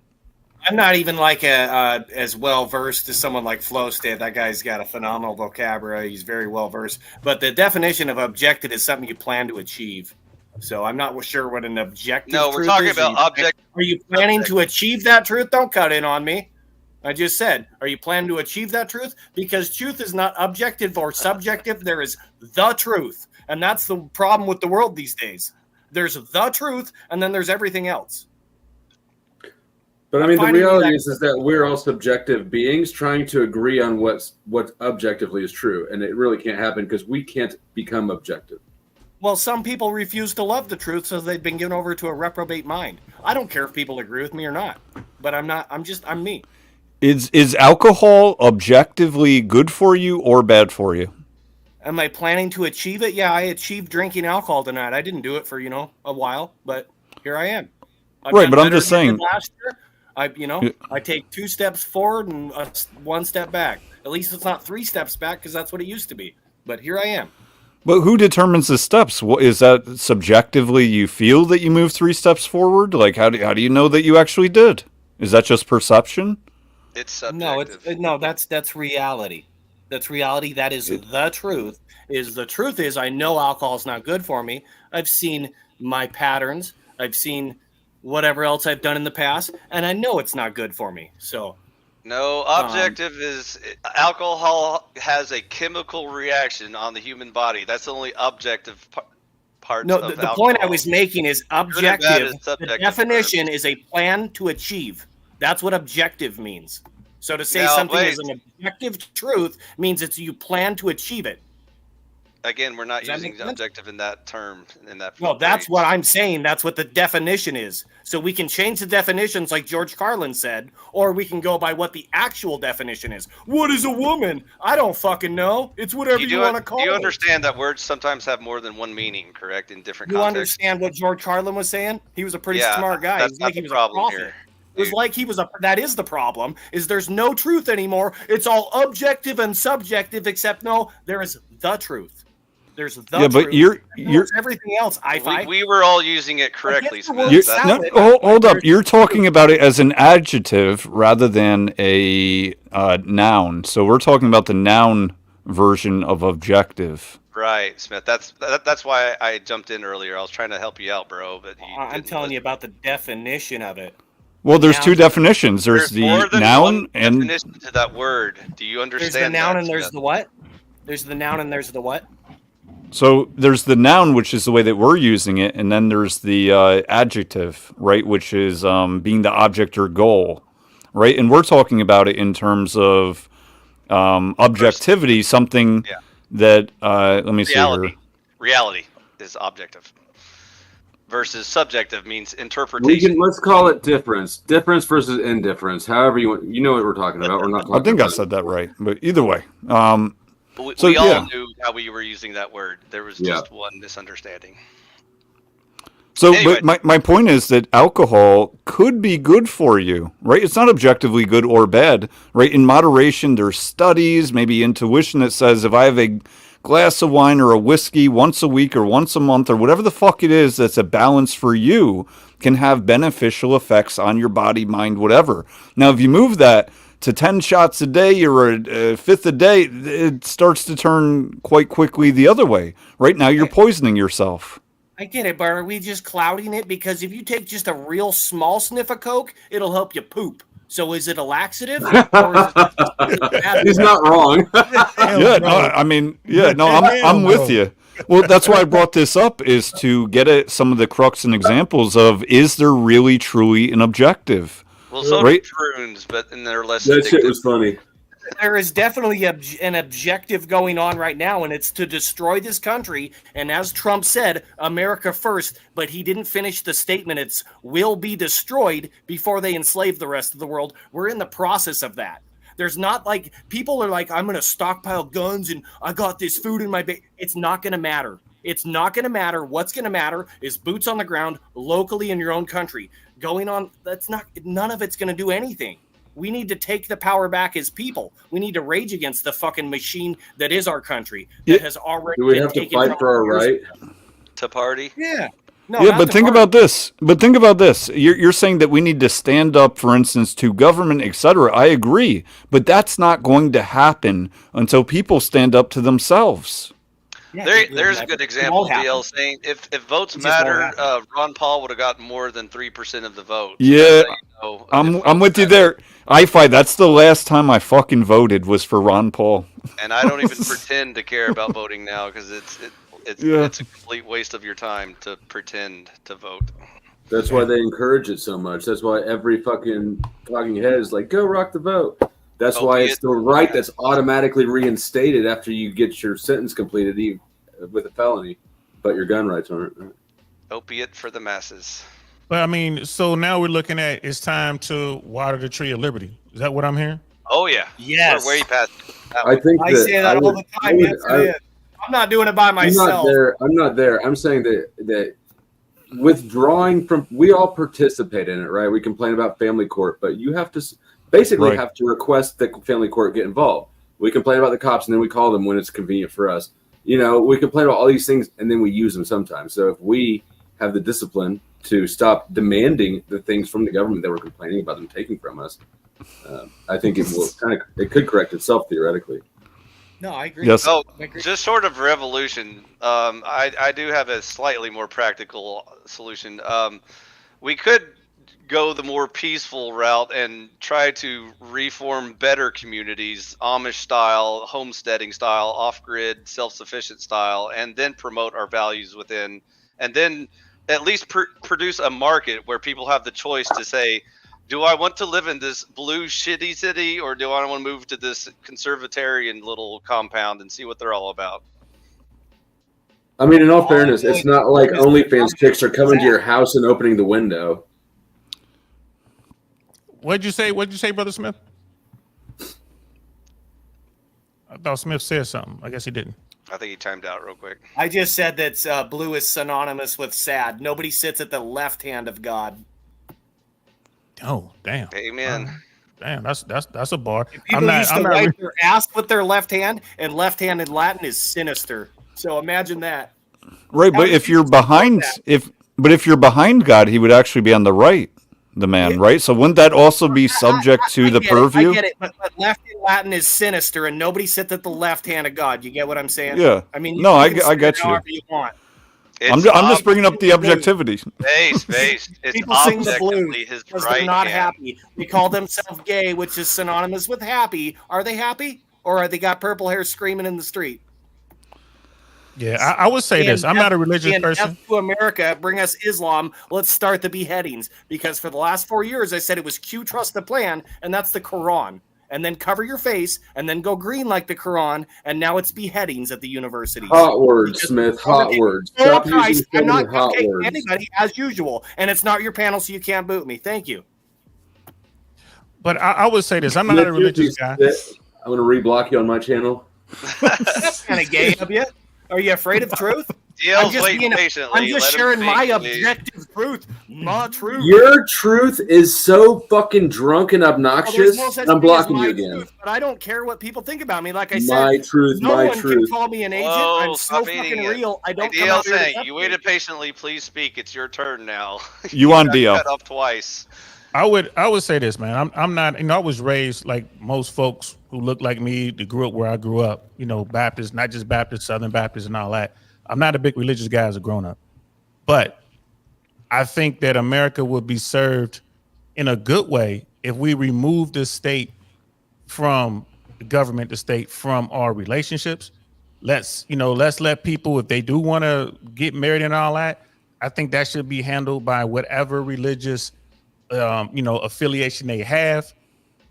I'm not even like as well versed as someone like Flo State. That guy's got a phenomenal vocabulary. He's very well versed. But the definition of objective is something you plan to achieve. So I'm not sure what an objective. No, we're truth talking is. about object. Are you planning to achieve that truth? Don't cut in on me. I just said, are you planning to achieve that truth? Because truth is not objective or subjective. There is the truth. And that's the problem with the world these days. There's the truth, and then there's everything else. But I mean, the finding reality that- is that we're all subjective beings trying to agree on what objectively is true, and it really can't happen because we can't become objective. Well, some people refuse to love the truth, so they've been given over to a reprobate mind. I don't care if people agree with me or not, but I'm not. I'm me. Is alcohol objectively good for you or bad for you? Am I planning to achieve it? Yeah, I achieved drinking alcohol tonight. I didn't do it for a while, but here I am. I've Right, done but I'm better just than I did saying- Last year, I take 2 steps forward and 1 step back. At least it's not 3 steps back because that's what it used to be. But here I am. But who determines the steps? What is that subjectively? You feel that you moved 3 steps forward? Like how do you know that you actually did? Is that just perception? It's subjective. No, that's reality. That's reality. That is the truth. The truth is I know alcohol is not good for me. I've seen my patterns. I've seen whatever else I've done in the past, and I know it's not good for me. So No, objective is alcohol has a chemical reaction on the human body. That's the only objective part. no, of the alcohol. point I was making is Good and bad objective. is The subjective definition terms. is a plan to achieve. That's what objective means. So to say Now, something wait. is an objective truth means it's you plan to achieve it. Again, we're not Does that using make sense? objective in that term. In that. No, that's phrase. what I'm saying. That's what the definition is. So we can change the definitions like George Carlin said, or we can go by what the actual definition is. What is a woman? I don't fucking know. It's whatever you want to call Do you it. understand that words sometimes have more than one meaning, correct? In different You contexts. understand what George Carlin was saying? He was a pretty Yeah, smart guy. that's It was not like the he was problem a prophet. here. It was like he was a. That is the problem. Is there's no truth anymore. It's all objective and subjective. Except no, there is the truth. There's the Yeah, but truth. you're There's everything else. We were all using it correctly, Against the Smith. word You're, That's- salad. hold up. You're talking about it as an adjective rather than a noun. So we're talking about the noun version of objective. Right, Smith. That's why I jumped in earlier. I was trying to help you out, bro. But I'm telling you about the definition of it. Well, there's Noun. two definitions. There's more the than noun one and definition to that word. Do you There's understand? the noun that, and there's Smith? the what? There's the noun and there's the what? so there's the noun, which is the way that we're using it, and then there's the adjective, right, which is being the object or goal, right? And we're talking about it in terms of objectivity, something Yeah. that let me see Reality. here. Reality is objective. Versus subjective means interpretation. Let's call it difference versus indifference. However you want, you know what we're talking about. We're not. I Talking think I about said that right, but either way, We So, all yeah. knew how we were using that word. There was Yeah. just one misunderstanding. so Anyway. but my point is that alcohol could be good for you, right? It's not objectively good or bad, right? In moderation, there's studies, maybe intuition that says if I have a glass of wine or a whiskey once a week or once a month or whatever the fuck it is that's a balance for you can have beneficial effects on your body, mind, whatever. Now, if you move that to 10 shots a day or a fifth a day, it starts to turn quite quickly the other way. Right now, you're poisoning yourself. I get it, but are we just clouding it? Because if you take just a real small sniff of Coke, it'll help you poop. So is it a laxative? Or is it He's not wrong. Yeah, no, I mean, yeah, no, I'm Damn, with bro. you. Well, that's why I brought this up, is to get at some of the crux and examples of, is there really truly an objective? Well, so Right. do prunes, but and they're less That shit addictive. was funny. There is definitely an objective going on right now, and it's to destroy this country. And as Trump said, America first, but he didn't finish the statement. It's will be destroyed before they enslave the rest of the world. We're in the process of that. There's not like people are like, I'm going to stockpile guns and I got this food in my base. It's not going to matter. It's not going to matter. What's going to matter is boots on the ground locally in your own country. Going on, none of it's going to do anything. We need to take the power back as people. We need to rage against the fucking machine that is our country that has already Do we been have to taken fight from for our us years right? ago. To party. Yeah. No, Yeah, not but to think party. about this. You're saying that we need to stand up, for instance, to government, etc. I agree, but that's not going to happen until people stand up to themselves. Yeah, There's a good example, DL saying if votes It just won't matter, happen. Ron Paul would have gotten more than 3% of the vote. Yeah, That's how you know I'm if I'm votes with you matter. there. I that's the last time I fucking voted was for Ron Paul. And I don't even pretend to care about voting now because it's Yeah. a complete waste of your time to pretend to vote. That's why they encourage it so much. That's why every fucking talking head is like, go rock the vote. That's why it's the right that's automatically reinstated after you get your sentence completed even with a felony, but your gun rights aren't. Opiate for the masses. But I mean, so now we're looking at it's time to water the tree of liberty. Is that what I'm hearing? Oh yeah. Yes. We're way past that I one. think I say that all the time. Yes, it is. I'm not doing it by myself. I'm not there. I'm saying that withdrawing from, we all participate in it, right? We complain about family court, but you have to basically Right. have to request that family court get involved. We complain about the cops and then we call them when it's convenient for us. You know, we complain about all these things and then we use them sometimes. So if we have the discipline to stop demanding the things from the government that we're complaining about them taking from us, I think it will it could correct itself theoretically. No, I agree. Yes. Oh, I agree. just sort of revolution. I do have a slightly more practical solution. We could go the more peaceful route and try to reform better communities, Amish style, homesteading style, off-grid, self-sufficient style, and then promote our values within, and then at least produce a market where people have the choice to say, do I want to live in this blue shitty city or do I want to move to this conservatarian little compound and see what they're all about? I mean, in all fairness, it's not like OnlyFans chicks are coming to your house and opening the window. What'd you say, Brother Smith? I thought Smith said something. I guess he didn't. I think he timed out real quick. I just said that blue is synonymous with sad. Nobody sits at the left hand of God. Oh, damn. Amen. Damn, that's a bar. People used to wipe their ass with their left hand, and left hand in Latin is sinister. So imagine that. Right, but if you're behind if you're behind God, he would actually be on the right, the man, right? So wouldn't that also be subject to the purview? I get it, but left in Latin is sinister, and nobody sits at the left hand of God. You get what I'm saying? Yeah. I mean, No, I can get sit you. however you want. I'm just bringing up the objectivity. Based. It's People sing the objectively blues his because right they're not hand. happy. They call themselves gay, which is synonymous with happy. Are they happy, or are they got purple hair screaming in the street? Yeah, I would say this. I'm not a religious person. To America, bring us Islam. Let's start the beheadings, because for the last 4 years I said it was Q, trust the plan, and that's the Quran. And then cover your face, and then go green like the Quran, and now it's beheadings at the universities. Hot words, Smith. Hot words. Stop using I'm not hot okay, words. anybody as usual, and it's not your panel, so you can't boot me. Thank you. But I would say this. I'm not Smith, a religious guy. I'm going to reblock you on my channel. That's kind of gay of you. Are you afraid of truth? DL's waiting patiently. I'm just Let him sharing my think, please. objective truth. My truth. Your truth is so fucking drunk and Well, obnoxious. there's no such I'm thing as blocking my you again. truth, but I don't care what people think about me. Like I My said, truth, no my one truth. can call me an agent. Whoa, I'm so stop fucking eating it. real. I don't Hey, come DL out here to saying, touch you waited patiently, please speak. It's your turn now. You on got DL. cut off twice. I would say this, man. I'm not. I was raised like most folks who look like me, that grew up where I grew up. Baptist, not just Baptist, Southern Baptist, and all that. I'm not a big religious guy as a grown up, but I think that America would be served in a good way if we remove the state from the government, the state from our relationships. Let's let people, if they do want to get married and all that, I think that should be handled by whatever religious affiliation they have.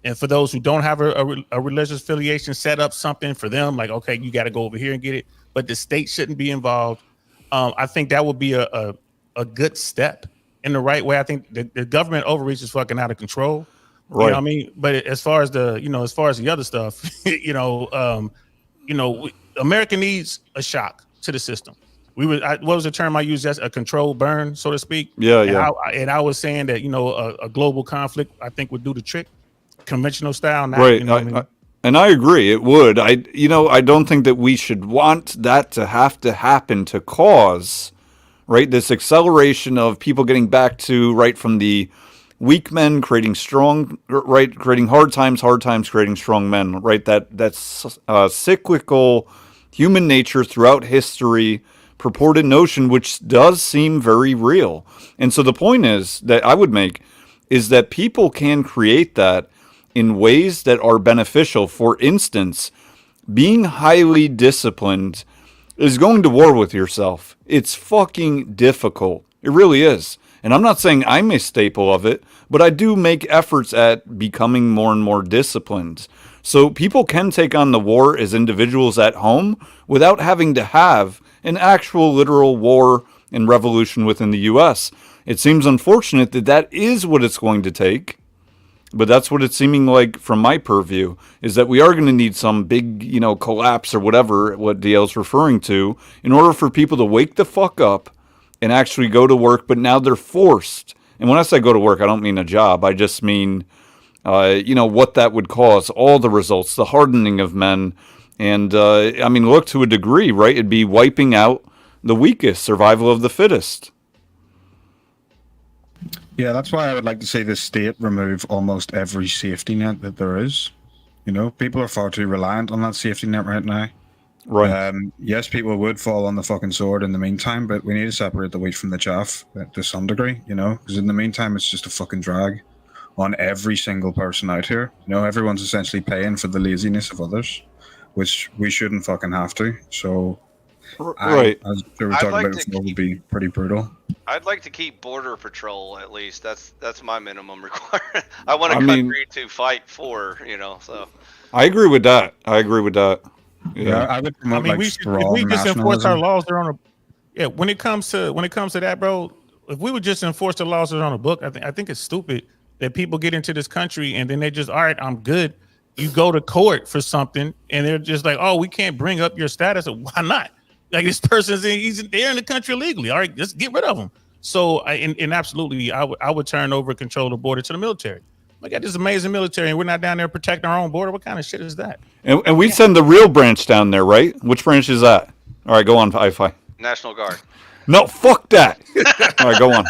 And for those who don't have a religious affiliation, set up something for them, like, okay, you got to go over here and get it, but the state shouldn't be involved. I think that would be a good step in the right way. I think the government overreach is fucking out of control. Right. You know what I mean? But as far as the other stuff, America needs a shock to the system. What was the term I used? That's a controlled burn, so to speak. Yeah, and yeah. I was saying that a global conflict, I think, would do the trick. conventional style. Not, Right. You know what I mean? And I agree, it would. I don't think that we should want that to have to happen to cause, right, this acceleration of people getting back to, right, from the weak men creating strong, right, creating hard times creating strong men, right? That's cyclical human nature throughout history, purported notion, which does seem very real. And so the point is that I would make is that people can create that in ways that are beneficial. For instance, being highly disciplined is going to war with yourself. It's fucking difficult. It really is. And I'm not saying I'm a staple of it, but I do make efforts at becoming more and more disciplined. So people can take on the war as individuals at home without having to have an actual literal war and revolution within the US. It seems unfortunate that that is what it's going to take. But that's what it's seeming like from my purview, is that we are going to need some big, collapse or whatever, what DL's referring to, in order for people to wake the fuck up and actually go to work. But now they're forced. And when I say go to work, I don't mean a job. I just mean, what that would cause, all the results, the hardening of men. And, look, to a degree, right? It'd be wiping out the weakest, survival of the fittest. Yeah, that's why I would like to see the state remove almost every safety net that there is. People are far too reliant on that safety net right now. Right. Yes, people would fall on the fucking sword in the meantime, but we need to separate the wheat from the chaff to some degree, because in the meantime, it's just a fucking drag on every single person out here. Everyone's essentially paying for the laziness of others, which we shouldn't fucking have to. So, right. As we were talking about before, would be pretty brutal. I'd like to keep border patrol at least. That's my minimum requirement. I want a country to fight for, so. I agree with that. Yeah, I would promote if we just enforce our laws that are on when it comes to that, bro, if we would just enforce the laws that are on the book, I think it's stupid that people get into this country and then they just, all right, I'm good. You go to court for something and they're just like, oh, we can't bring up your status. Why not? Like, this person's they're in the country illegally. All right, let's get rid of them. So, absolutely, I would turn over control of the border to the military. We got this amazing military, and we're not down there protecting our own border. What kind of shit is that? And we'd send the real branch down there, right? Which branch is that? All right, go on, I-Fi. National Guard. No, fuck that. All right, go on.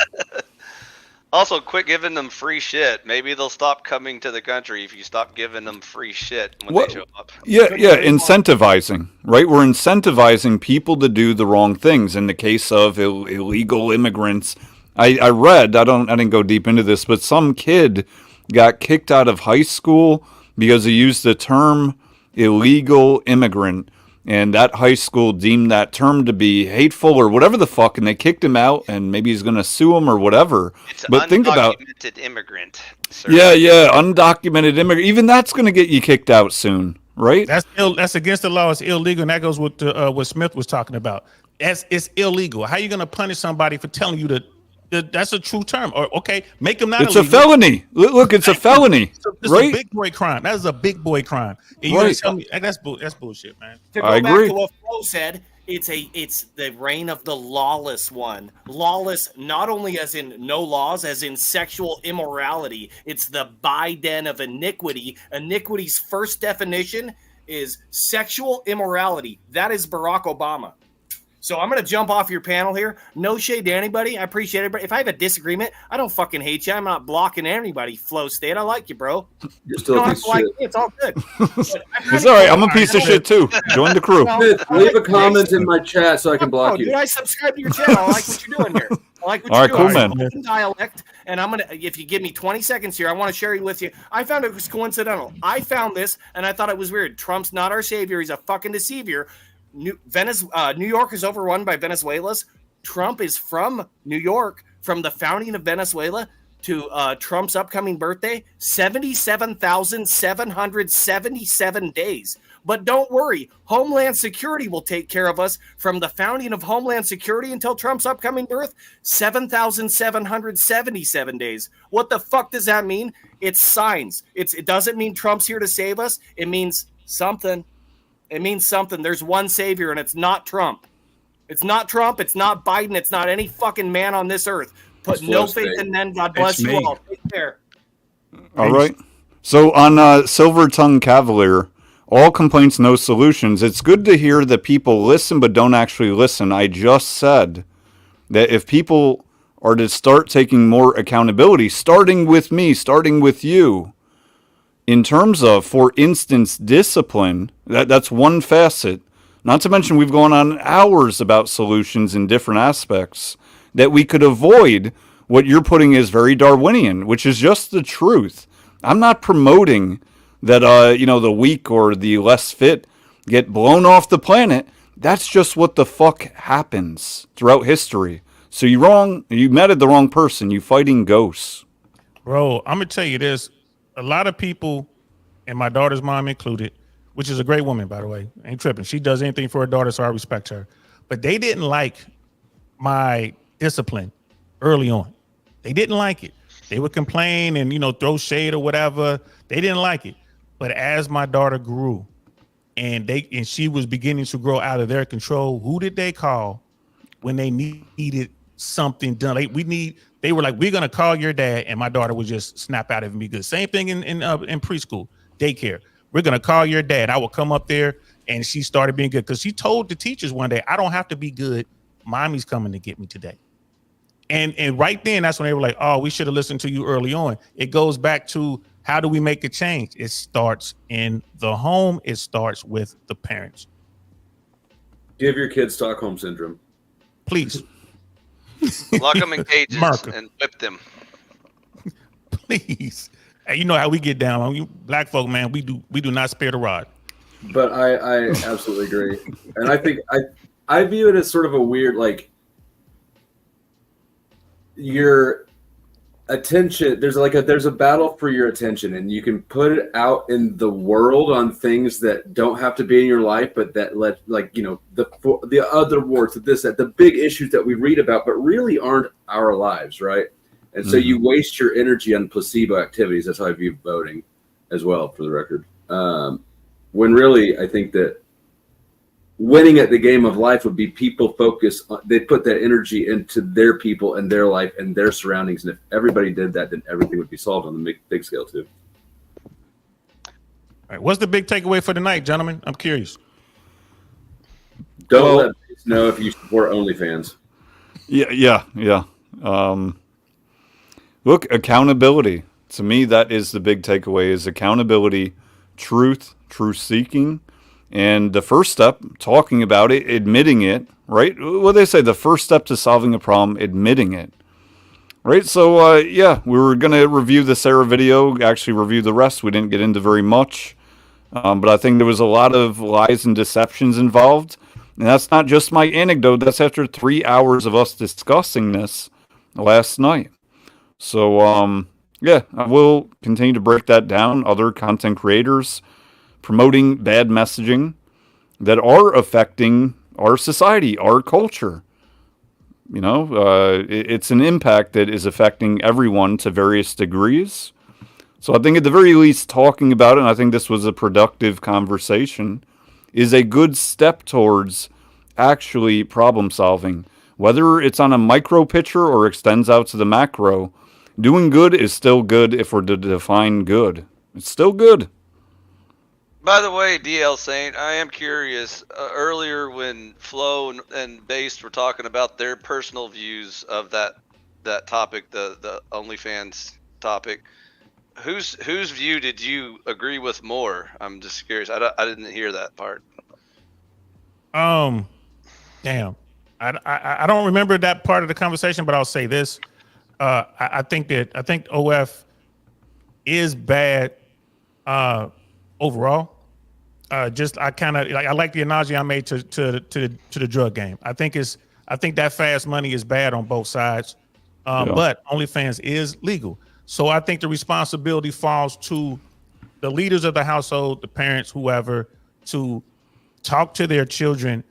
Also, quit giving them free shit. Maybe they'll stop coming to the country if you stop giving them free shit when they show up. Yeah, incentivizing, right? We're incentivizing people to do the wrong things. In the case of illegal immigrants, I read, I didn't go deep into this, but some kid got kicked out of high school because he used the term illegal immigrant. And that high school deemed that term to be hateful or whatever the fuck, and they kicked him out, and maybe he's going to sue him or whatever. It's but think about undocumented immigrant. Sir. Yeah, undocumented immigrant. Even that's going to get you kicked out soon, right? That's against the law. It's illegal, and that goes with what Smith was talking about. It's illegal. How are you going to punish somebody for telling you that that's a true term? Or okay, make them not. It's illegal. a felony. Look, it's a felony. It's right? a big boy crime. That is a big boy crime. And you right. tell me that's bullshit, man. To go I back agree. to what Flo said, it's the reign of the lawless one. Lawless, not only as in no laws, as in sexual immorality. It's the Biden of iniquity. Iniquity's first definition is sexual immorality. That is Barack Obama. So I'm going to jump off your panel here. No shade to anybody. I appreciate it. But if I have a disagreement, I don't fucking hate you. I'm not blocking anybody, Flow State. I like you, bro. You're still You a don't have piece to of like shit. me. It's all good. It's all right. I'm a piece of shit too. Join the crew. Leave a comment in my chat so I can block you. Dude, I subscribe to your channel. I like what you're doing here. I like what All you're right, doing. cool, man. Open dialect, and I'm gonna. If you give me 20 seconds here, I want to share it with you. I found it was coincidental. I found this, and I thought it was weird. Trump's not our savior. He's a fucking deceiver. New York is overrun by Venezuelans. Trump is from New York, from the founding of Venezuela to Trump's upcoming birthday, 77,777 days. But don't worry, Homeland Security will take care of us from the founding of Homeland Security until Trump's upcoming birth, 7,777 days. What the fuck does that mean? It's signs. It doesn't mean Trump's here to save us. It means something. It means something. There's one savior, and it's not Trump. It's not Trump. It's not Biden. It's not any fucking man on this earth. Put no faith in men. God bless you all. Take care. All right. So on Silver Tongue Cavalier, all complaints, no solutions. It's good to hear that people listen but don't actually listen. I just said that if people are to start taking more accountability, starting with me, starting with you, in terms of, for instance, discipline, that's one facet. Not to mention we've gone on hours about solutions in different aspects that we could avoid what you're putting as very Darwinian, which is just the truth. I'm not promoting that the weak or the less fit get blown off the planet. That's just what the fuck happens throughout history. So you're wrong. You met at the wrong person. You fighting ghosts. Bro, I'm gonna tell you this. A lot of people, and my daughter's mom included, which is a great woman, by the way, ain't tripping. She does anything for her daughter, so I respect her. But they didn't like my discipline early on. They didn't like it. They would complain and throw shade or whatever. They didn't like it. But as my daughter grew and she was beginning to grow out of their control, who did they call when they needed something done? They were like, we're gonna call your dad, and my daughter would just snap out of it and be good. Same thing in preschool, daycare. We're gonna call your dad. I will come up there, and she started being good because she told the teachers one day, I don't have to be good. Mommy's coming to get me today. And right then, that's when they were like, oh, we should have listened to you early on. It goes back to, how do we make a change? It starts in the home. It starts with the parents. Give your kids Stockholm Syndrome. Please. Lock them in cages Marker. and whip them. Please. Hey, you know how we get down on you black folk, man. We do not spare the rod. But I absolutely agree. And I think I view it as sort of a weird, like, your attention, there's a battle for your attention, and you can put it out in the world on things that don't have to be in your life, but that the other wars, the big issues that we read about, but really aren't our lives, right? And so you waste your energy on placebo activities. That's how I view voting as well, for the record. When really, I think that winning at the game of life would be people focus. They put that energy into their people and their life and their surroundings. And if everybody did that, then everything would be solved on the big scale too. All right, what's the big takeaway for tonight, gentlemen? I'm curious. Don't let us know if you support OnlyFans. Yeah. Look, accountability. To me, that is the big takeaway: is accountability, truth seeking. And the first step, talking about it, admitting it, right? What they say, the first step to solving a problem, admitting it, right? So, we were going to review the Sarah video, actually review the rest. We didn't get into very much, but I think there was a lot of lies and deceptions involved. And that's not just my anecdote. That's after 3 hours of us discussing this last night. So, I will continue to break that down. Other content creators promoting bad messaging that are affecting our society, our culture. It's an impact that is affecting everyone to various degrees. So I think at the very least talking about it, and I think this was a productive conversation, is a good step towards actually problem solving. Whether it's on a micro picture or extends out to the macro, doing good is still good if we're to define good. It's still good. By the way, DL Saint, I am curious. Earlier, when Flo and Based were talking about their personal views of that topic, the OnlyFans topic, whose view did you agree with more? I'm just curious. I didn't hear that part. Damn. I don't remember that part of the conversation, but I'll say this. I think OF is bad overall. I like the analogy I made to the drug game. I think that fast money is bad on both sides. But OnlyFans is legal. So I think the responsibility falls to the leaders of the household, the parents, whoever, to talk to their children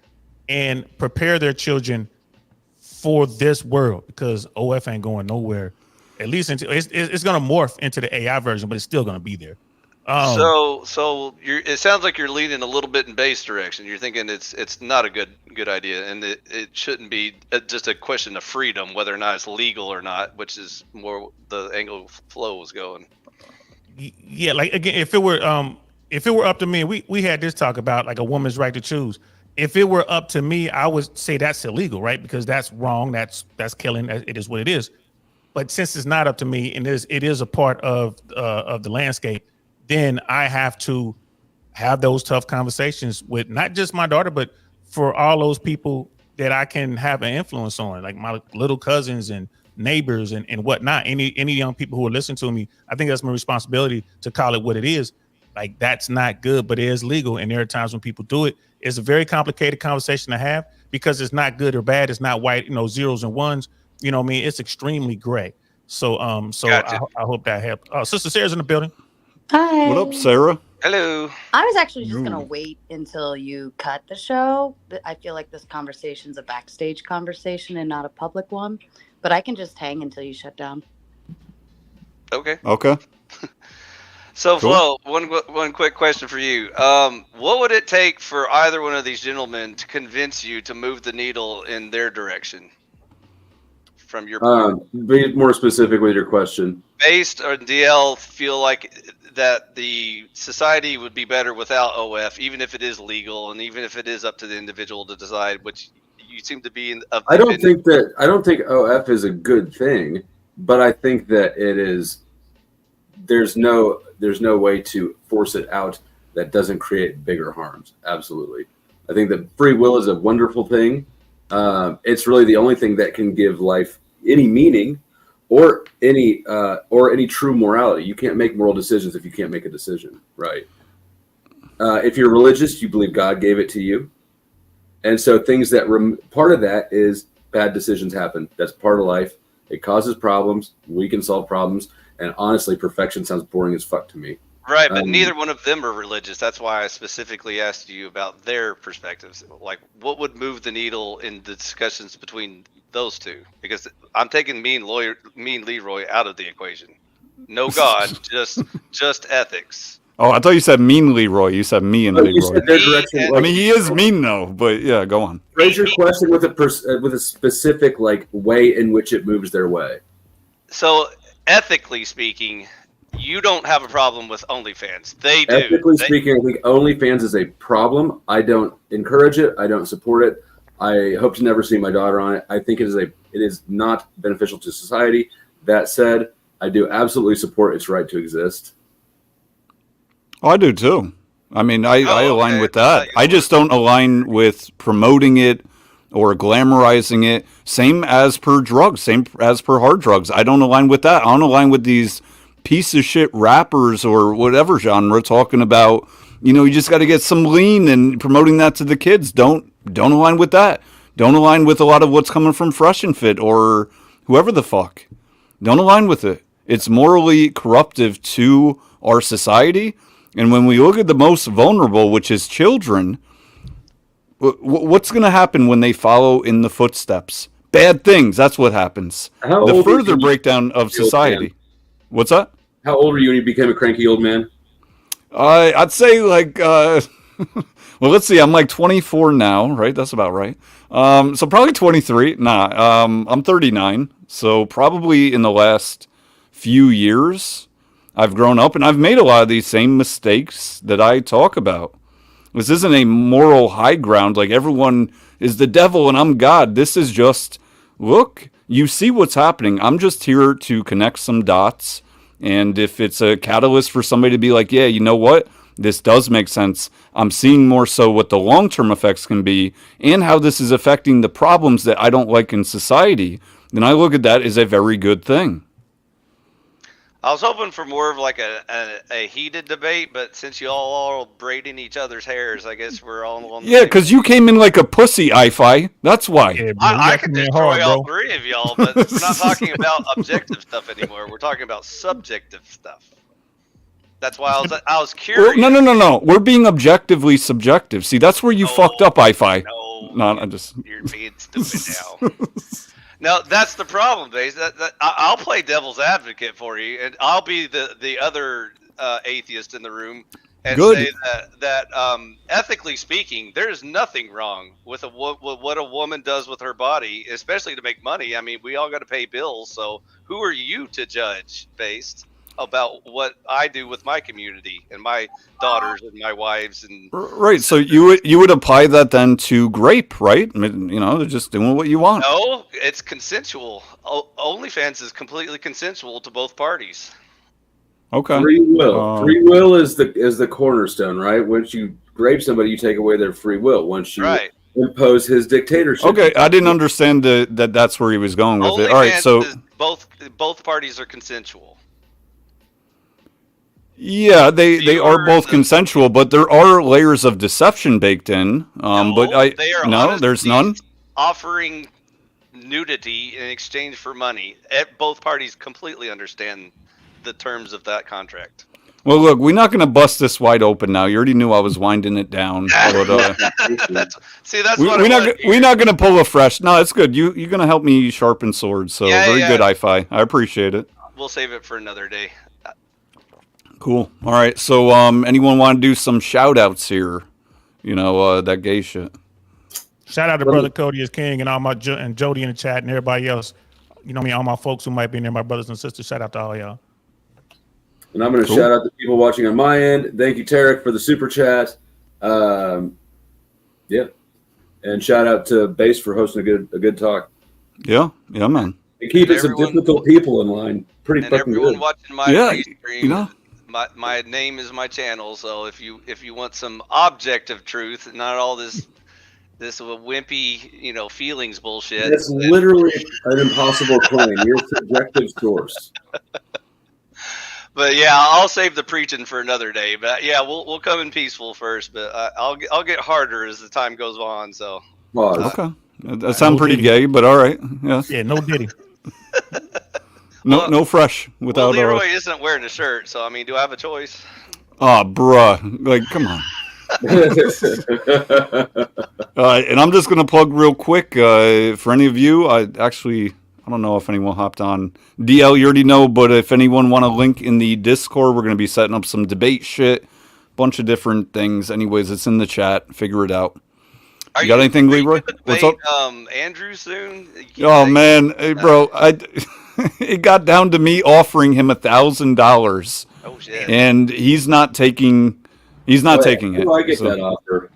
and prepare their children for this world, because OF ain't going nowhere. At least until it's going to morph into the AI version, but it's still going to be there. So it sounds like you're leaning a little bit in base direction. You're thinking it's not a good idea, and it shouldn't be just a question of freedom, whether or not it's legal or not, which is more the angle Flo was going. Yeah, like again, if it were up to me, we had this talk about like a woman's right to choose. If it were up to me, I would say that's illegal, right? Because that's wrong. That's killing. It is what it is. But since it's not up to me, and it is a part of the landscape, then I have to have those tough conversations with not just my daughter, but for all those people that I can have an influence on, like my little cousins and neighbors and whatnot. Any young people who are listening to me, I think that's my responsibility to call it what it is. Like, that's not good, but it is legal. And there are times when people do it. It's a very complicated conversation to have because it's not good or bad. It's not white, zeros and ones. You know what I mean? It's extremely gray. So Gotcha. I hope that helped. Sister Sarah's in the building. Hi. What up, Sarah? Hello. I was actually just going to Ooh. wait until you cut the show. I feel like this conversation's a backstage conversation and not a public one. But I can just hang until you shut down. Okay. Okay. So, Cool. Flo, one quick question for you. What would it take for either one of these gentlemen to convince you to move the needle in their direction? From your point, Be more specific with your question. based or DL feel like that the society would be better without OF, even if it is legal and even if it is up to the individual to decide, which you seem to be in. I don't think OF is a good thing, but I think that it is. There's no way to force it out that doesn't create bigger harms. Absolutely, I think that free will is a wonderful thing. It's really the only thing that can give life any meaning or any true morality. You can't make moral decisions if you can't make a decision, right? If you're religious, you believe God gave it to you. And so things that part of that is bad decisions happen. That's part of life. It causes problems. We can solve problems. And honestly, perfection sounds boring as fuck to me. Right, but neither one of them are religious. That's why I specifically asked you about their perspectives. Like, what would move the needle in the discussions between those two? Because I'm taking me and Leroy out of the equation. No God, just ethics. Oh, I thought you said mean Leroy. You said me and But you Leroy. said their direction. I I mean, he is mean though, but yeah, go on. Phrase your question with a specific way in which it moves their way. So, ethically speaking, you don't have a problem with OnlyFans. They do. Ethically speaking, I think OnlyFans is a problem. I don't encourage it. I don't support it. I hope to never see my daughter on it. I think it is not beneficial to society. That said, I do absolutely support its right to exist. Oh, I do too. I mean, I align okay. with that. I just don't align with promoting it or glamorizing it. Same as per drugs, same as per hard drugs. I don't align with that. I don't align with these piece of shit rappers or whatever genre talking about, you just got to get some lean and promoting that to the kids. Don't align with that. Don't align with a lot of what's coming from Fresh and Fit or whoever the fuck. Don't align with it. It's morally corruptive to our society. And when we look at the most vulnerable, which is children, what's going to happen when they follow in the footsteps? Bad things. That's what happens. How The old are further you, breakdown of old society. man? What's that? How old were you when you became a cranky old man? I'd say well, let's see. I'm like 24 now, right? That's about right. So probably 23. Nah, I'm 39. So probably in the last few years, I've grown up and I've made a lot of these same mistakes that I talk about. This isn't a moral high ground. Like everyone is the devil and I'm God. This is just, look, you see what's happening. I'm just here to connect some dots. And if it's a catalyst for somebody to be like, yeah, you know what? This does make sense. I'm seeing more so what the long-term effects can be and how this is affecting the problems that I don't like in society. Then I look at that as a very good thing. I was hoping for more of like a heated debate, but since you all are braiding each other's hairs, I guess we're all on the Yeah, same. because you came in like a pussy, I-Fi. That's why. Yeah, bro, I you could got me destroy hard, all bro. three of y'all, but we're not talking about objective stuff anymore. We're talking about subjective stuff. That's why I was Well, curious. no. We're being objectively subjective. See, that's where you fucked up, I-Fi. No, I just... You're being stupid now. No, that's the problem, Baze. I'll play devil's advocate for you, and I'll be the other atheist in the room, and Good. say that ethically speaking, there's nothing wrong with what a woman does with her body, especially to make money. I mean, we all got to pay bills, so who are you to judge, Based? about what I do with my community and my daughters and my wives and Right. So you would apply that then to Grape, right? I mean, you know, they're just doing what you want. no, it's consensual. OnlyFans is completely consensual to both parties. Okay. Free will. Free will is the cornerstone, right? Once you grape somebody, you take away their free will. Once you impose his dictatorship. Okay, I didn't understand that's where he was going with it. All right, so both parties are consensual. Yeah, they are both consensual, but there are layers of deception baked in. But there's none. Offering nudity in exchange for money. Both parties completely understand the terms of that contract. Well, look, we're not going to bust this wide open now. You already knew I was winding it down. But, we're not going to pull a fresh. No, it's good. You're going to help me sharpen swords. So very good, Hi-Fi. I appreciate it. We'll save it for another day. Cool. All right. So, anyone want to do some shout outs here? You know, that gay shit. Shout out to Brother Cody is King and all my and Jody in the chat and everybody else. You know what I mean? All my folks who might be in there, my brothers and sisters. Shout out to all y'all. And I'm going to shout out the people watching on my end. Thank you, Tarek, for the super chat. Yeah. And shout out to Base for hosting a good talk. Yeah, man. And keeping some difficult people in line. Pretty fucking good. Watching my stream, you know? My name is my channel, so if you want some objective truth, not all this wimpy, feelings bullshit. It's literally an impossible claim. You're a subjective source. But yeah, I'll save the preaching for another day. But yeah, we'll come in peaceful first. But I'll get harder as the time goes on. So okay, that sounds pretty gay, but all right. Yeah. Yeah. No Diddy. No fresh without. Well, Leroy isn't wearing a shirt, so I mean, do I have a choice? Oh, bruh, like come on. And I'm just gonna plug real quick for any of you. I don't know if anyone hopped on. DL, you already know, but if anyone want a link in the Discord, we're going to be setting up some debate shit, bunch of different things. Anyways, it's in the chat. Figure it out. You got anything, Leroy? What's up? Andrew soon? Oh, man. Hey, bro, it got down to me offering him $1,000. Oh, shit. And he's not taking it. I get that offer.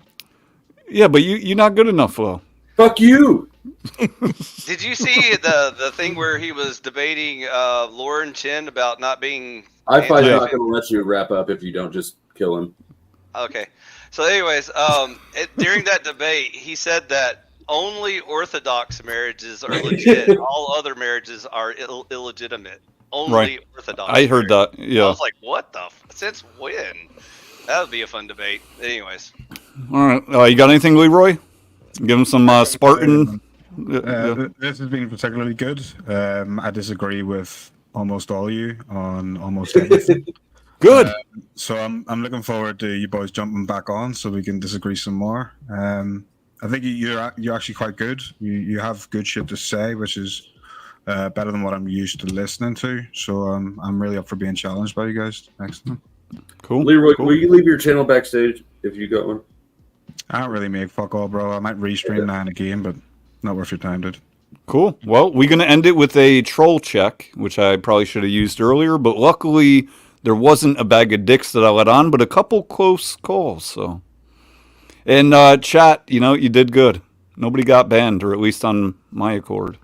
Yeah, but you're not good enough, though. Fuck you. Did you see the thing where he was debating Lauren Chin about not being? I'm not going to let you wrap up if you don't just kill him. Okay. So, anyways, during that debate, he said that only Orthodox marriages are legit. All other marriages are illegitimate. Only Orthodox. I heard that. Yeah. I was like, what the? Since when? That would be a fun debate. Anyways. All right. You got anything, Leroy? Give him some Spartan. This has been particularly good. I disagree with almost all of you on almost everything. Good. So I'm looking forward to you boys jumping back on so we can disagree some more. I think you're actually quite good. You have good shit to say, which is better than what I'm used to listening to. So I'm really up for being challenged by you guys next time. Cool. Leroy, will you leave your channel backstage if you got one? I don't really make fuck all, bro. I might restream now in a game, but not worth your time, dude. Cool. Well, we're going to end it with a troll check, which I probably should have used earlier, but luckily there wasn't a bag of dicks that I let on, but a couple close calls. So, and chat, you did good. Nobody got banned, or at least on my accord.